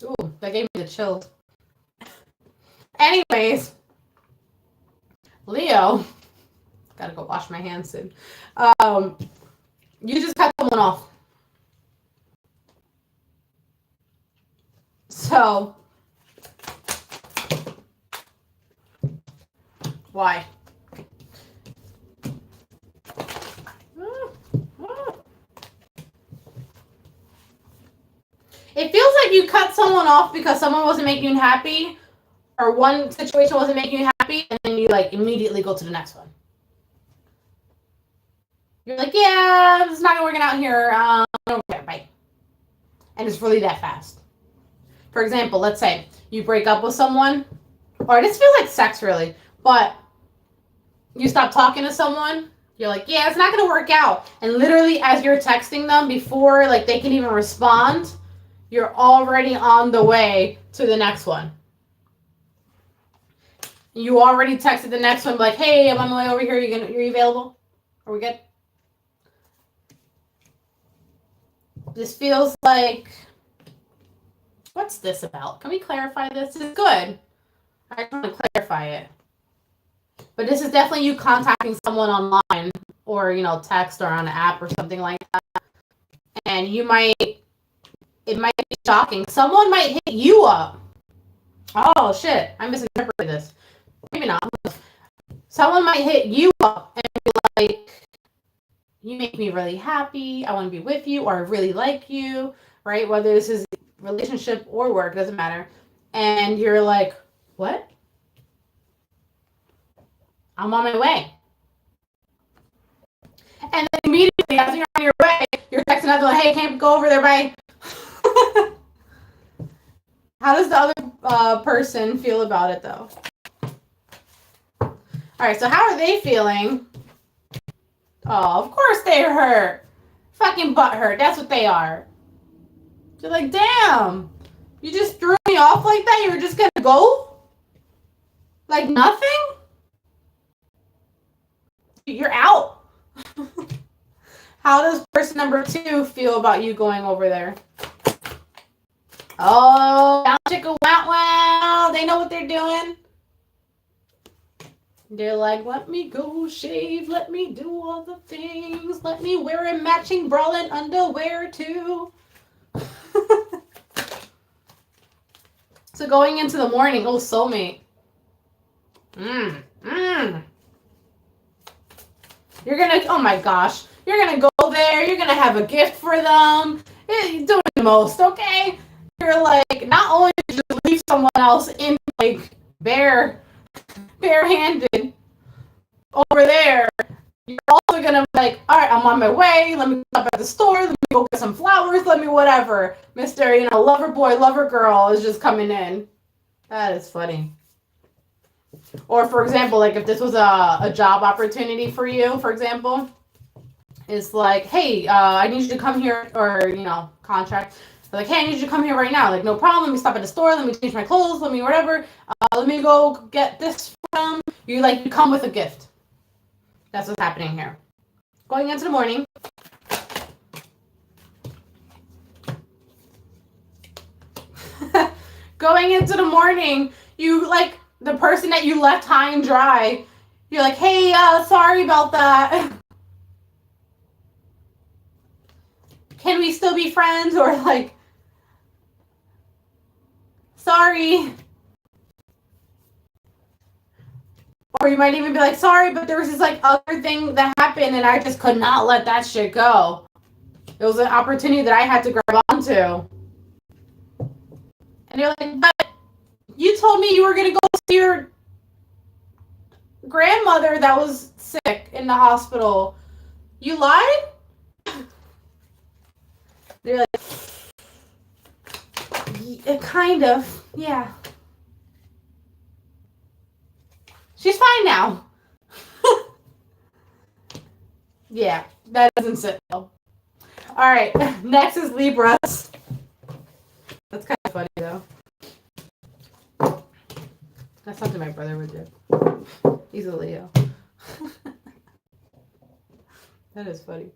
ooh, that gave me the chills. Anyways, Leo, gotta go wash my hands soon. You just cut someone off. So, why? It feels like you cut someone off because someone wasn't making you happy, or one situation wasn't making you happy, and then you like immediately go to the next one. You're like, yeah, it's not working out here. Okay, bye. And it's really that fast. For example, let's say you break up with someone, or this feels like sex really, but you stop talking to someone. You're like, yeah, it's not going to work out. And literally as you're texting them before like they can even respond, you're already on the way to the next one. You already texted the next one like, hey, I'm on my way over here. You're available? Are we good? This feels like, what's this about? Can we clarify this? This is good. I just want to clarify it. But this is definitely you contacting someone online or, text or on an app or something like that. And it might be shocking. Someone might hit you up. Oh, shit. I misinterpreted this. Maybe not. Someone might hit you up and be like, you make me really happy. I want to be with you, or I really like you, right? Whether this is relationship or work, doesn't matter. And you're like, what? I'm on my way. And then immediately, as you're on your way, you're texting another one, hey, can't go over there, bye. How does the other person feel about it, though? All right, so how are they feeling? Oh, of course they're hurt. Fucking butthurt. That's what they are. You're like, damn. You just threw me off like that? You were just going to go? Like nothing? You're out. How does person number 2 feel about you going over there? Oh, down chicka wow wow. They know what they're doing. They're like, let me go shave. Let me do all the things. Let me wear a matching bra and underwear too. So going into the morning, oh, soulmate. You're going to, oh my gosh. You're going to go there. You're going to have a gift for them. You're doing the most, okay? You're like, not only did you leave someone else in like barehanded over there, you're also gonna be like, all right, I'm on my way. Let me stop at the store. Let me go get some flowers. Let me whatever. Mr. Lover boy, lover girl is just coming in. That is funny. Or for example, like if this was a job opportunity for you, for example, it's like, hey, I need you to come here, or contract. They're like, hey, I need you to come here right now. Like, no problem. Let me stop at the store. Let me change my clothes. Let me whatever. Let me go get this from you. Like, you come with a gift. That's what's happening here. Going into the morning. Going into the morning, you like the person that you left high and dry. You're like, hey, sorry about that. Can we still be friends? Or like, sorry. Or you might even be like, sorry, but there was this like other thing that happened and I just could not let that shit go. It was an opportunity that I had to grab onto. And you're like, but You told me you were going to go see your grandmother that was sick in the hospital. You lied? They're like, kind of, yeah. She's fine now. Yeah, that doesn't sit well. All right, next is Libras. That's kind of funny, though. That's something my brother would do. He's a Leo. That is funny.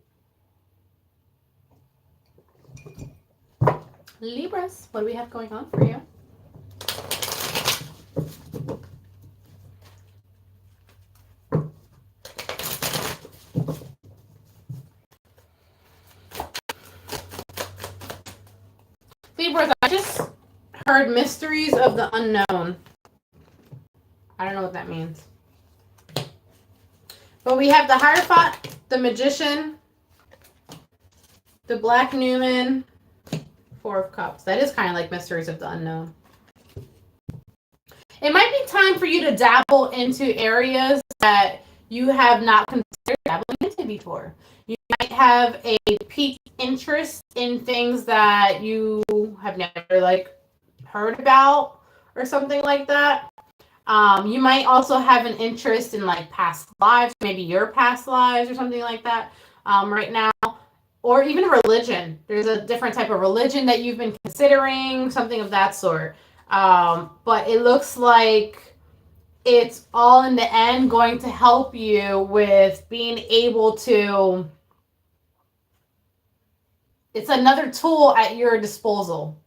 Libras, what do we have going on for you? Libras, I just heard mysteries of the unknown. I don't know what that means. But we have the Hierophant, the Magician, the Black Newman, Four of Cups. That is kind of like mysteries of the unknown. It might be time for you to dabble into areas that you have not considered dabbling into before. You might have a peak interest in things that you have never like heard about or something like that. You might also have an interest in like past lives, maybe your past lives or something like that right now. Or even religion. There's a different type of religion that you've been considering, something of that sort. But it looks like it's all in the end going to help you with being able to... It's another tool at your disposal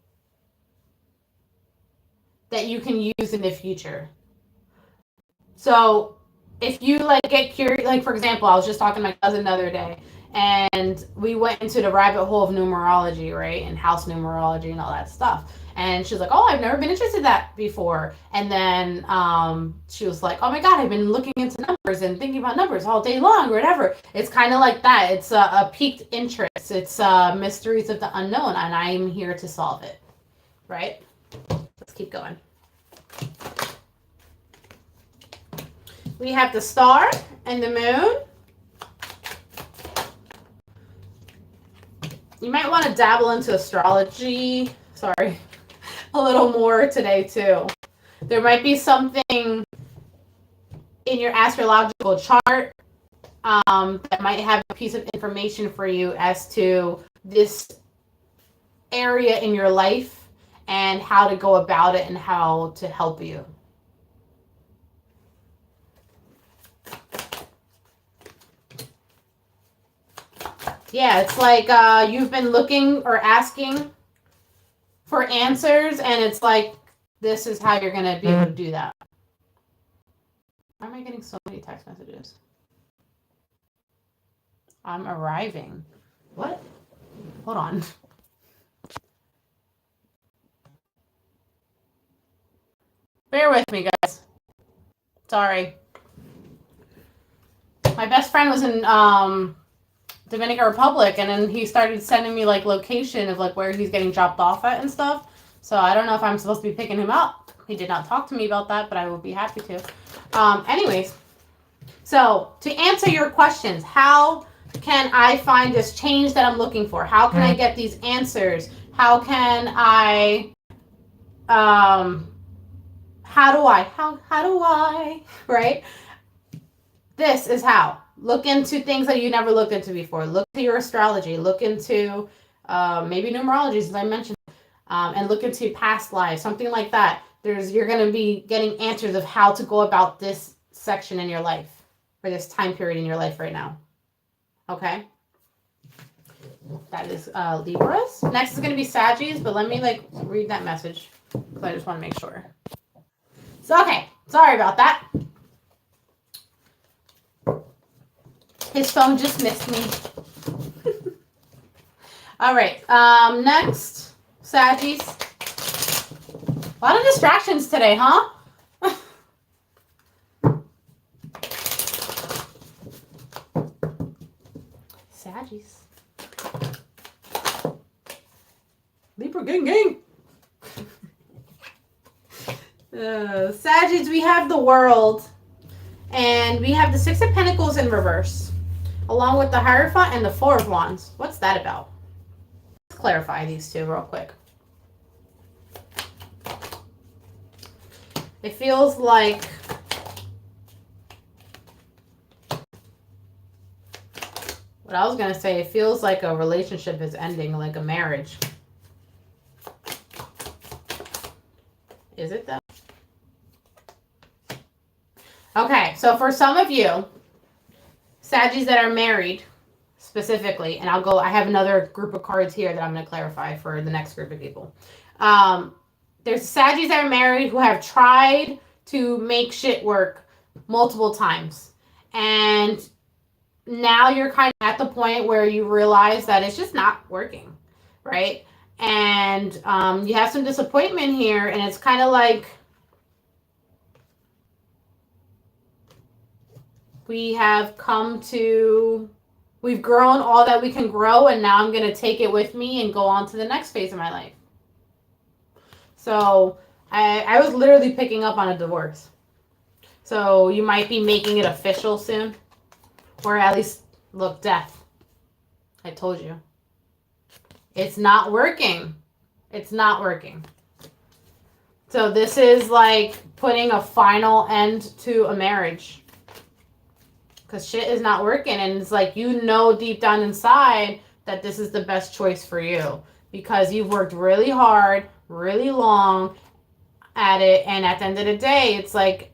that you can use in the future. So if you like get curious, like for example, I was just talking to my cousin the other day, and we went into the rabbit hole of numerology, right? And house numerology and all that stuff. And she was like, oh, I've never been interested in that before. And then she was like, oh my God, I've been looking into numbers and thinking about numbers all day long or whatever. It's kind of like that. It's a piqued interest. It's mysteries of the unknown, and I'm here to solve it, right? Let's keep going. We have the Star and the Moon. You might want to dabble into astrology. Sorry. A little more today, too. There might be something in your astrological chart that might have a piece of information for you as to this area in your life and how to go about it and how to help you. Yeah, it's like you've been looking or asking for answers, and it's like, this is how you're going to be able to do that. Why am I getting so many text messages? I'm arriving. What? Hold on. Bear with me, guys. Sorry. My best friend was in Dominican Republic, and then he started sending me like location of like where he's getting dropped off at and stuff. So I don't know if I'm supposed to be picking him up. He did not talk to me about that, but I will be happy to. Anyways, so to answer your questions, how can I find this change that I'm looking for? How can I get these answers? How can I how do I, right? This is how. Look into things that you never looked into before. Look into your astrology. Look into maybe numerology, as I mentioned, and look into past lives, something like that. You're going to be getting answers of how to go about this section in your life, or this time period in your life right now. Okay? That is Libras. Next is going to be Saggies, but let me read that message because I just want to make sure. So, okay. Sorry about that. His phone just missed me. All right. Next, Saggies. A lot of distractions today, huh? Saggies. Libra gang gang. Sagittarius, we have the World. And we have the Six of Pentacles in reverse. Along with the Hierophant and the Four of Wands. What's that about? Let's clarify these two real quick. It feels like what I was going to say, it feels like a relationship is ending, like a marriage. Is it though? Okay, so for some of you, Saggies that are married specifically, and I have another group of cards here that I'm going to clarify for the next group of people. There's Saggies that are married who have tried to make shit work multiple times. And now you're kind of at the point where you realize that it's just not working, right? And you have some disappointment here, and it's kind of like we've grown all that we can grow, and now I'm going to take it with me and go on to the next phase of my life. So I was literally picking up on a divorce. So you might be making it official soon. Or at least, look, death. I told you. It's not working. It's not working. So this is like putting a final end to a marriage. Because shit is not working. And it's like, you know deep down inside that this is the best choice for you. Because you've worked really hard, really long at it. And at the end of the day, it's like,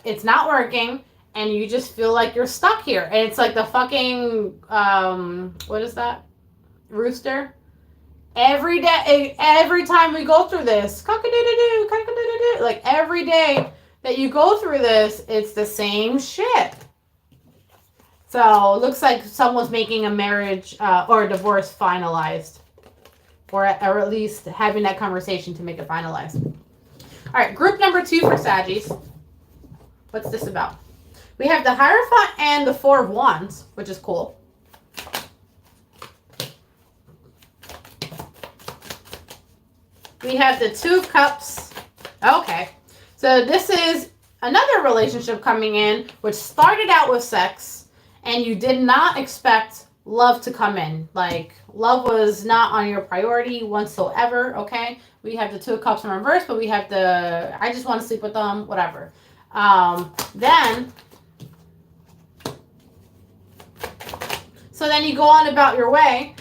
it's not working. And you just feel like you're stuck here. And it's like the fucking, what is that? Rooster? Every day, every time we go through this, cock-a-doodle-doo, cock-a-doodle-doo, like every day that you go through this, it's the same shit. So it looks like someone's making a marriage or a divorce finalized. Or at least having that conversation to make it finalized. All right, group number 2 for Saggies. What's this about? We have the Hierophant and the Four of Wands, which is cool. We have the Two of Cups. Okay. So this is another relationship coming in, which started out with sex, and you did not expect love to come in. Like, love was not on your priority whatsoever, okay? We have the Two of Cups in reverse, but we have the, I just want to sleep with them, whatever. So then you go on about your way.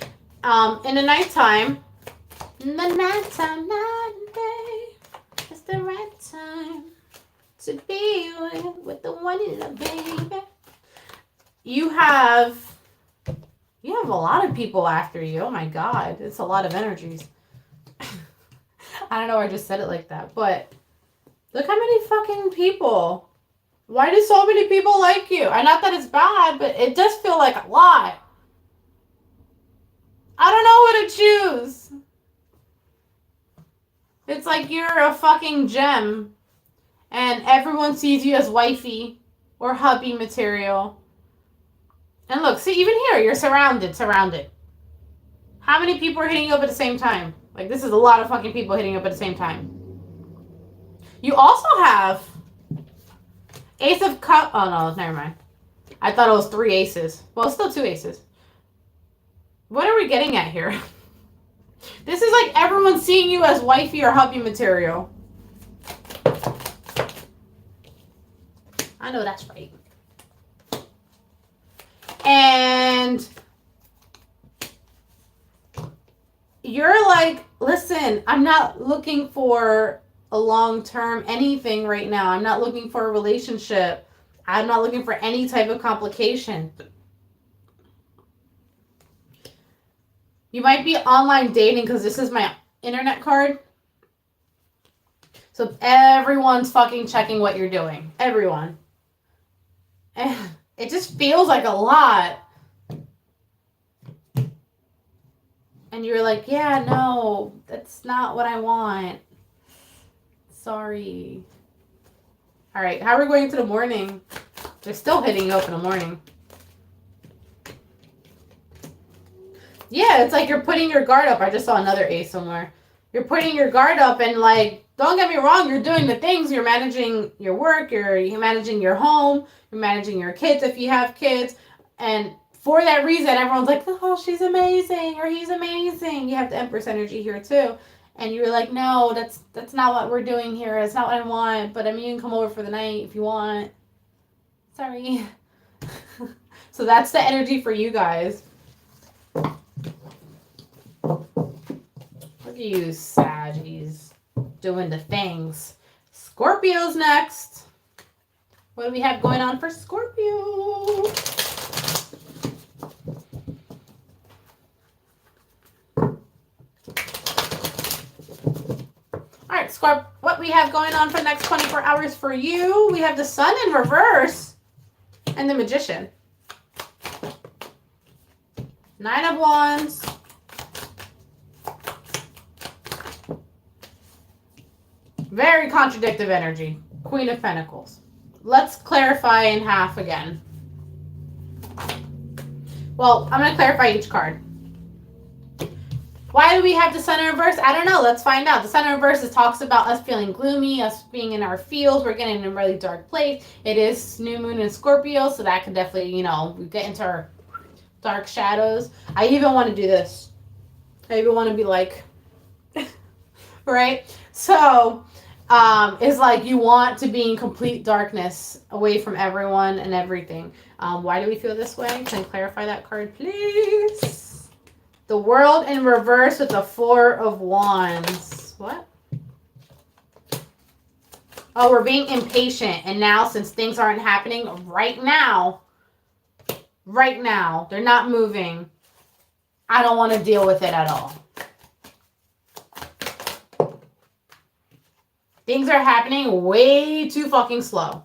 In the nighttime, night and day, it's the right time to be with the one you love, baby. You have a lot of people after you. Oh my God, it's a lot of energies. I don't know why I just said it like that, but look how many fucking people. Why do so many people like you? And not that it's bad, but it does feel like a lot. I don't know what to choose. It's like you're a fucking gem and everyone sees you as wifey or hubby material. And look, see, even here, you're surrounded. How many people are hitting you up at the same time? Like, this is a lot of fucking people hitting you up at the same time. You also have Ace of Cups. Oh, no, never mind. I thought it was 3 aces. Well, it's still 2 aces. What are we getting at here? This is like everyone seeing you as wifey or hubby material. I know that's right. And you're like, listen, I'm not looking for a long-term anything right now. I'm not looking for a relationship. I'm not looking for any type of complication. You might be online dating because this is my internet card. So everyone's fucking checking what you're doing. Everyone. And it just feels like a lot. And you're like, yeah, no, that's not what I want. Sorry. All right, how are we going into the morning? They're still hitting you up in the morning. Yeah, it's like you're putting your guard up. I just saw another ace somewhere. You're putting your guard up and like Don't get me wrong, you're doing the things, you're managing your work, you're managing your home, you're managing your kids if you have kids, and for that reason, everyone's like, oh, she's amazing, or he's amazing. You have the Empress energy here too. And you're like, no, that's not what we're doing here. It's not what I want, but I mean, you can come over for the night if you want. Sorry. So that's the energy for you guys. Look at you, Saggies, doing the things. Scorpio's next. What do we have going on for Scorpio? All right, Scorp, what we have going on for the next 24 hours for you? We have the Sun in reverse and the Magician. 9 of Wands. Very contradictive energy. Queen of Pentacles. Let's clarify in half again. Well, I'm going to clarify each card. Why do we have the Sun in reverse? I don't know. Let's find out. The Sun in reverse talks about us feeling gloomy, us being in our fields. We're getting in a really dark place. It is new moon in Scorpio, so that could definitely, you know, we get into our dark shadows. I even want to do this. I even want to be like, right? So, it's like you want to be in complete darkness, away from everyone and everything. Why do we feel this way? Can you clarify that card, please? The World in reverse with the 4 of Wands. What? Oh, we're being impatient. And now, since things aren't happening right now, they're not moving. I don't want to deal with it at all. Things are happening way too fucking slow.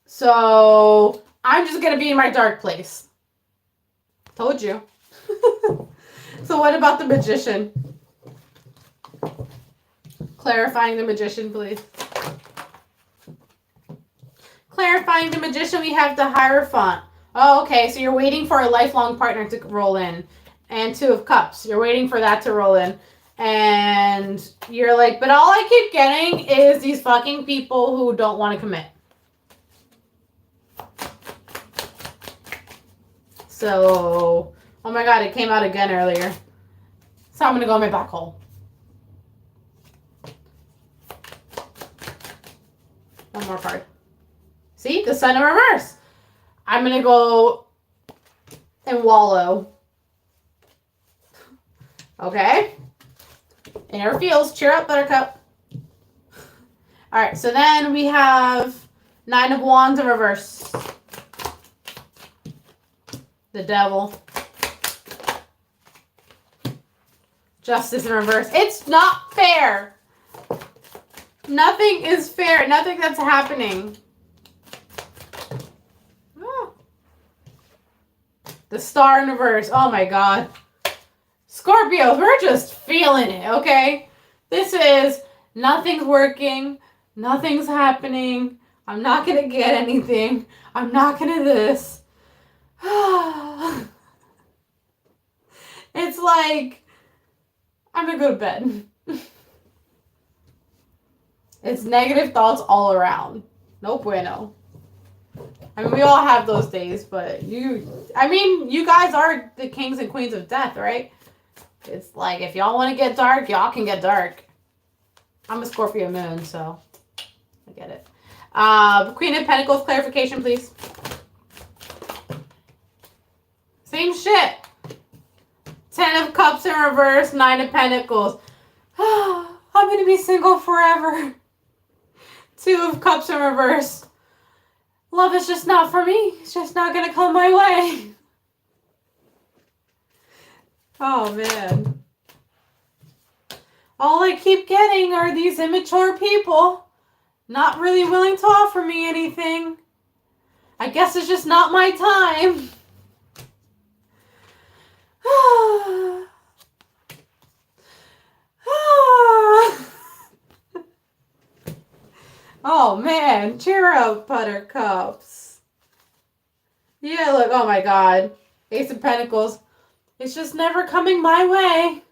So, I'm just going to be in my dark place. Told you. So what about the Magician? Clarifying the Magician, please. Clarifying the Magician, we have the Hierophant. Oh, okay, so you're waiting for a lifelong partner to roll in. And 2 of Cups. You're waiting for that to roll in. And you're like, but all I keep getting is these fucking people who don't want to commit. So, oh my god, it came out again earlier. So I'm going to go in my black hole. One more card. See? The Sun in reverse. I'm going to go and wallow. Okay? Inner feels. Cheer up, Buttercup. Alright, so then we have 9 of Wands in reverse. The Devil. Justice in reverse. It's not fair. Nothing is fair. Nothing that's happening. Oh. The Star in reverse. Oh my god. Scorpios, we're just feeling it, okay? This is nothing's working. Nothing's happening. I'm not going to get anything. I'm not going to this. It's like, I'm going to go to bed. It's negative thoughts all around. No bueno. I mean, we all have those days, but you guys are the kings and queens of death, right? It's like, if y'all want to get dark, y'all can get dark. I'm a Scorpio moon, so I get it. Queen of Pentacles, clarification, please. Same shit. 10 of Cups in reverse, 9 of Pentacles. I'm going to be single forever. 2 of Cups in reverse. Love is just not for me. It's just not going to come my way. Oh, man. All I keep getting are these immature people not really willing to offer me anything. I guess it's just not my time. Oh, man. Cheer up, Buttercups. Yeah, look. Oh, my God. Ace of Pentacles. It's just never coming my way.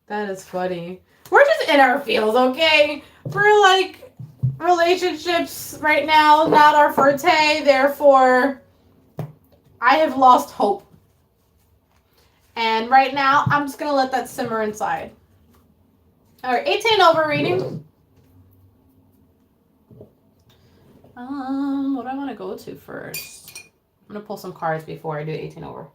That is funny. We're just in our fields, okay? We're like relationships right now, not our forte. Therefore, I have lost hope. And right now, I'm just going to let that simmer inside. All right, 18 over reading. What do I want to go to first? I'm going to pull some cards before I do 18 over.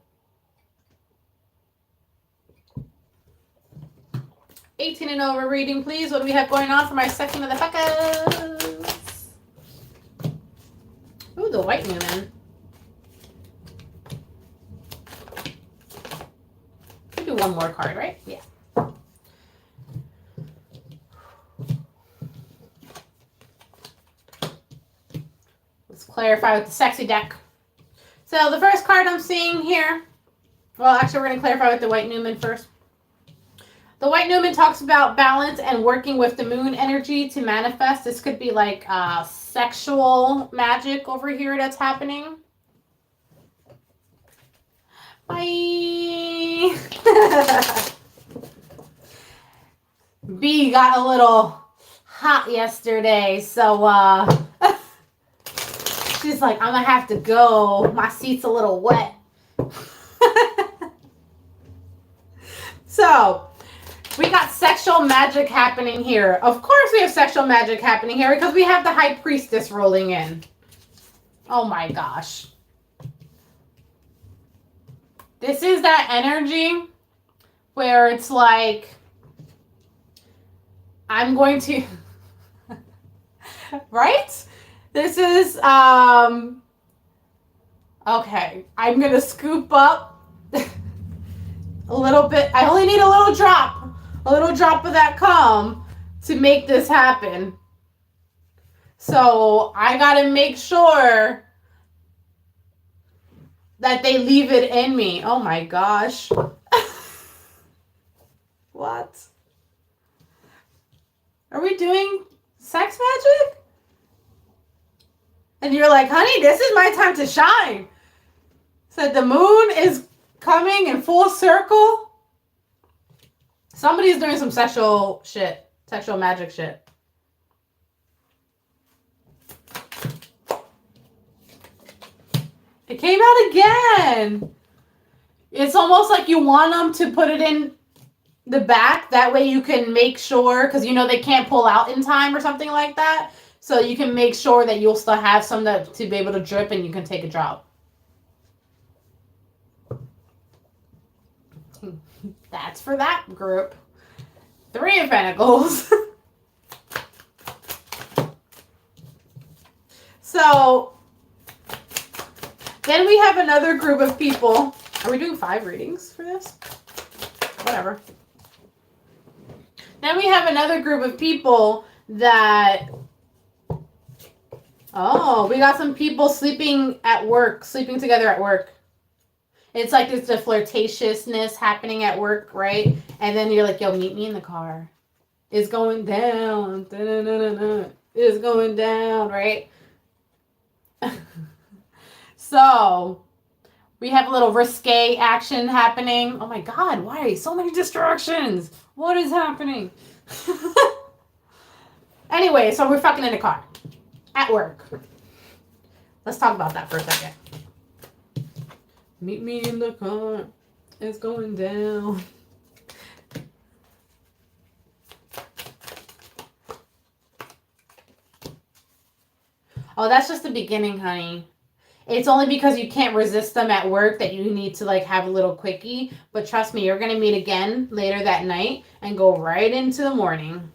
18 and over reading, please. What do we have going on for my second of the fuckers? Ooh, the white Newman. We do one more card, right? Yeah. Let's clarify with the sexy deck. So the first card I'm seeing here, well, actually, we're going to clarify with the white Newman first. The white Newman talks about balance and working with the moon energy to manifest. This could be like sexual magic over here that's happening. Bye. B got a little hot yesterday, so she's like, I'm gonna have to go. My seat's a little wet. So we got sexual magic happening here. Of course we have sexual magic happening here because we have the High Priestess rolling in. Oh my gosh. This is that energy where it's like, I'm going to, right? This is, okay. I'm going to scoop up a little bit. I only need a little drop of that calm to make this happen. So I got to make sure that they leave it in me. Oh my gosh. What? Are we doing sex magic? And you're like, honey, this is my time to shine. So the moon is coming in full circle. Somebody's doing some sexual shit. Sexual magic shit. It came out again. It's almost like you want them to put it in the back. That way you can make sure, because you know they can't pull out in time or something like that. So you can make sure that you'll still have some to be able to drip and you can take a drop. That's for that group. 3 of Pentacles. So then we have another group of people. Are we doing 5 readings for this? Whatever. Then we have another group of people that, oh, we got some people sleeping at work, sleeping together at work. It's like there's the flirtatiousness happening at work, right? And then you're like, yo, meet me in the car. It's going down. Da-da-da-da-da. It's going down, right? So we have a little risque action happening. Oh my God, why? So many distractions. What is happening? Anyway, so we're fucking in the car. At work. Let's talk about that for a second. Meet me in the car. It's going down. Oh, that's just the beginning, honey. It's only because you can't resist them at work that you need to like have a little quickie. But trust me, you're going to meet again later that night and go right into the morning.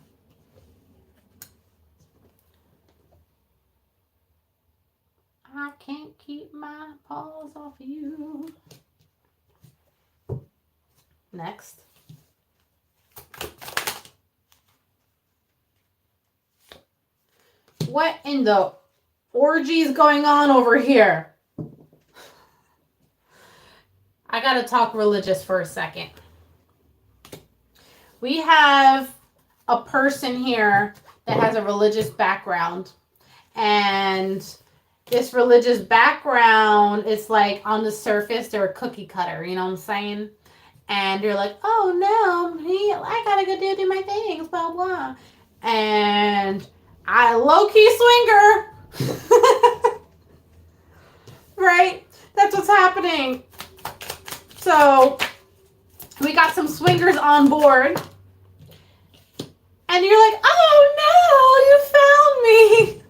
I can't keep my paws off of you. Next. What in the orgy is going on over here? I gotta talk religious for a second. We have a person here that has a religious background, and this religious background is like on the surface they're a cookie cutter, you know what I'm saying? And you're like, oh no, I gotta go do my things, blah blah. And I low-key swinger. Right? That's what's happening. So we got some swingers on board. And you're like, oh no, you found me.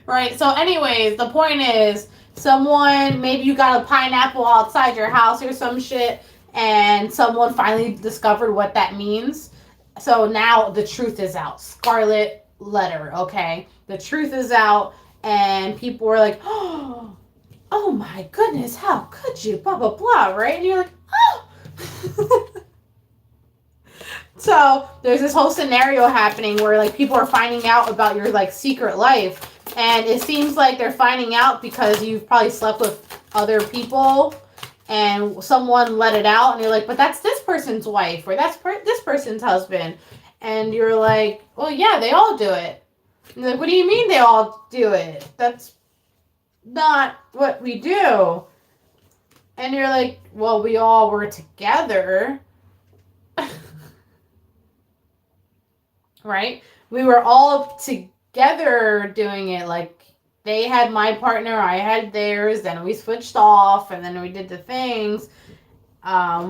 Right? So anyways, the point is, maybe you got a pineapple outside your house or some shit, and someone finally discovered what that means. So now the truth is out. Scarlet letter, okay? The truth is out, and people were like, oh my goodness, how could you? Blah, blah, blah, right? And you're like, oh. So there's this whole scenario happening where like people are finding out about your like secret life. And it seems like they're finding out because you've probably slept with other people and someone let it out. And you're like, but that's this person's wife or that's this person's husband. And you're like, well, yeah, they all do it. And you're like, what do you mean they all do it? That's not what we do. And you're like, well, we all were together. Right? We were all together doing it. Like, they had my partner, I had theirs, then we switched off, and then we did the things.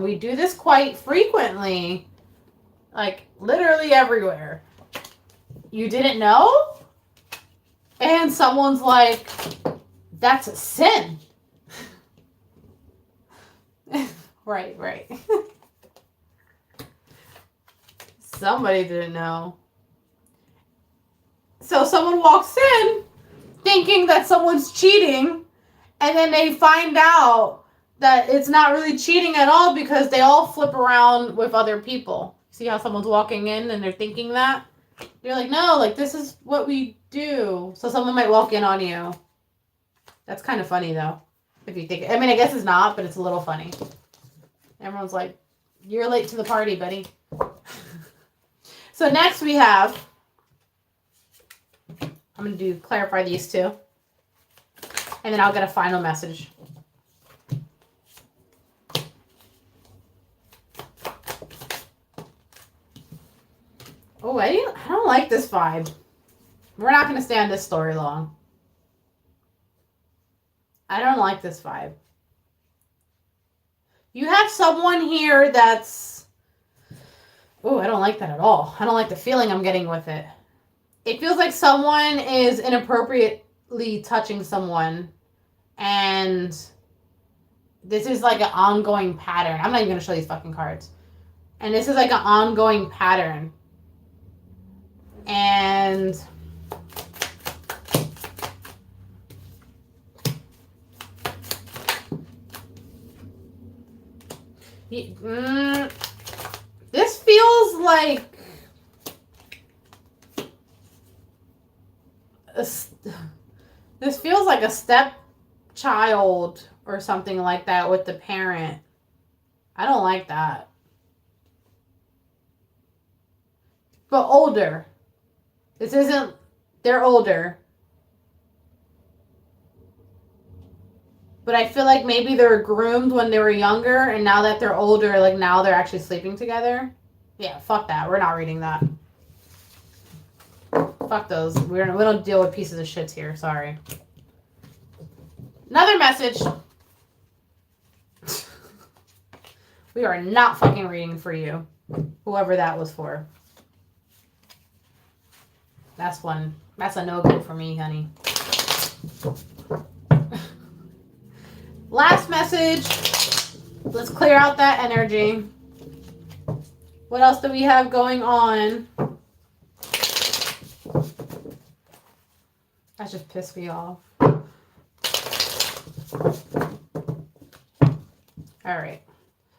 We do this quite frequently. Like, literally everywhere. You didn't know? And someone's like, that's a sin. Right. Somebody didn't know. So someone walks in thinking that someone's cheating, and then they find out that it's not really cheating at all because they all flip around with other people. See how someone's walking in and they're thinking that? You're like, no, like this is what we do. So someone might walk in on you. That's kind of funny though. If you think, I mean, I guess it's not, but it's a little funny. Everyone's like, you're late to the party, buddy. So next we have, I'm going to clarify these two. And then I'll get a final message. Oh, I don't like this vibe. We're not going to stay on this story long. I don't like this vibe. You have someone here that's... Oh, I don't like that at all. I don't like the feeling I'm getting with it. It feels like someone is inappropriately touching someone. And this is like an ongoing pattern. I'm not even going to show these fucking cards. And this is like an ongoing pattern. And... this feels like a stepchild or something like that with the parent. I don't like that. But older. This isn't, they're older. But I feel like maybe they were groomed when they were younger, and now that they're older, like now they're actually sleeping together. Yeah, fuck that. We're not reading that. Fuck those. We don't deal with pieces of shit here. Sorry. Another message. We are not fucking reading for you. Whoever that was for. That's a no-go for me, honey. Last message. Let's clear out that energy. What else do we have going on? That just pissed me off. Alright.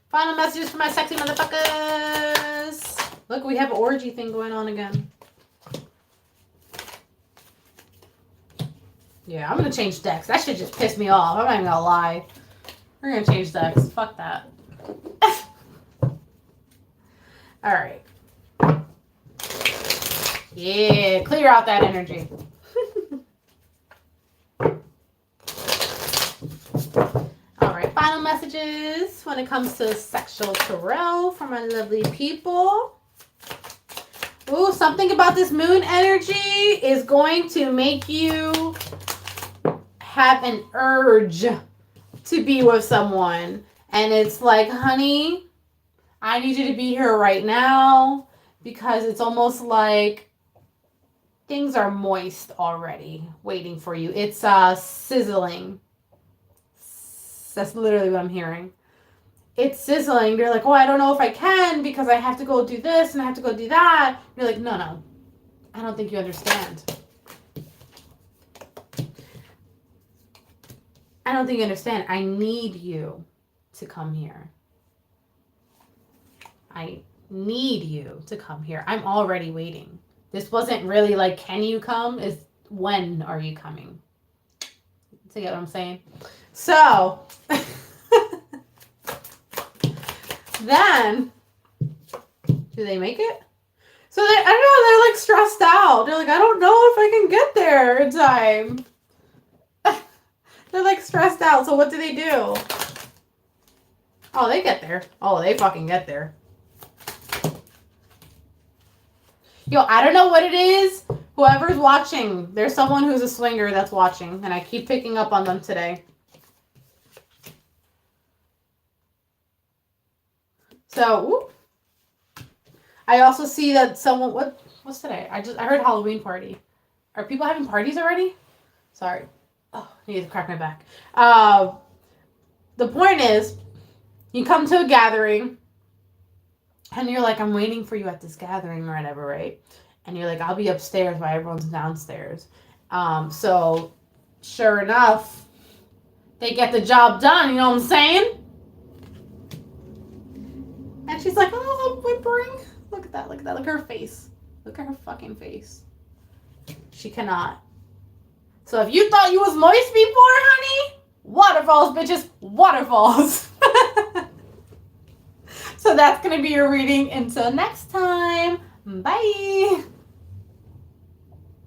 Final messages for my sexy motherfuckers. Look, we have an orgy thing going on again. Yeah, I'm going to change decks. That shit just pissed me off. I'm not even going to lie. We're going to change decks. Fuck that. Alright. Yeah, clear out that energy. Alright, final messages when it comes to sexual tarot for my lovely people. Ooh, something about this moon energy is going to make you have an urge to be with someone. And it's like, honey, I need you to be here right now, because it's almost like things are moist already waiting for you. It's sizzling. That's literally what I'm hearing. It's sizzling. You're like, oh, I don't know if I can because I have to go do this and I have to go do that. You're like, no, I don't think you understand. I don't think you understand. I need you to come here. I need you to come here. I'm already waiting. This wasn't really like, can you come? It's when are you coming? To get what I'm saying? So, then, do they make it? So, I don't know, they're like stressed out. They're like, I don't know if I can get there in time. They're like stressed out. So, what do? Oh, they get there. Oh, they fucking get there. Yo, I don't know what it is. Whoever's watching, there's someone who's a swinger that's watching, and I keep picking up on them today. So, whoop. I also see that someone, what's today? I heard Halloween party. Are people having parties already? Sorry. Oh, I need to crack my back. The point is, you come to a gathering, and you're like, I'm waiting for you at this gathering or whatever, right? And you're like, I'll be upstairs while everyone's downstairs. So, sure enough, they get the job done, you know what I'm saying? And she's like, oh, I'm whimpering. Look at that, look at that. Look at her face. Look at her fucking face. She cannot. So if you thought you was moist before, honey, waterfalls, bitches, waterfalls. So that's going to be your reading. Until next time, bye.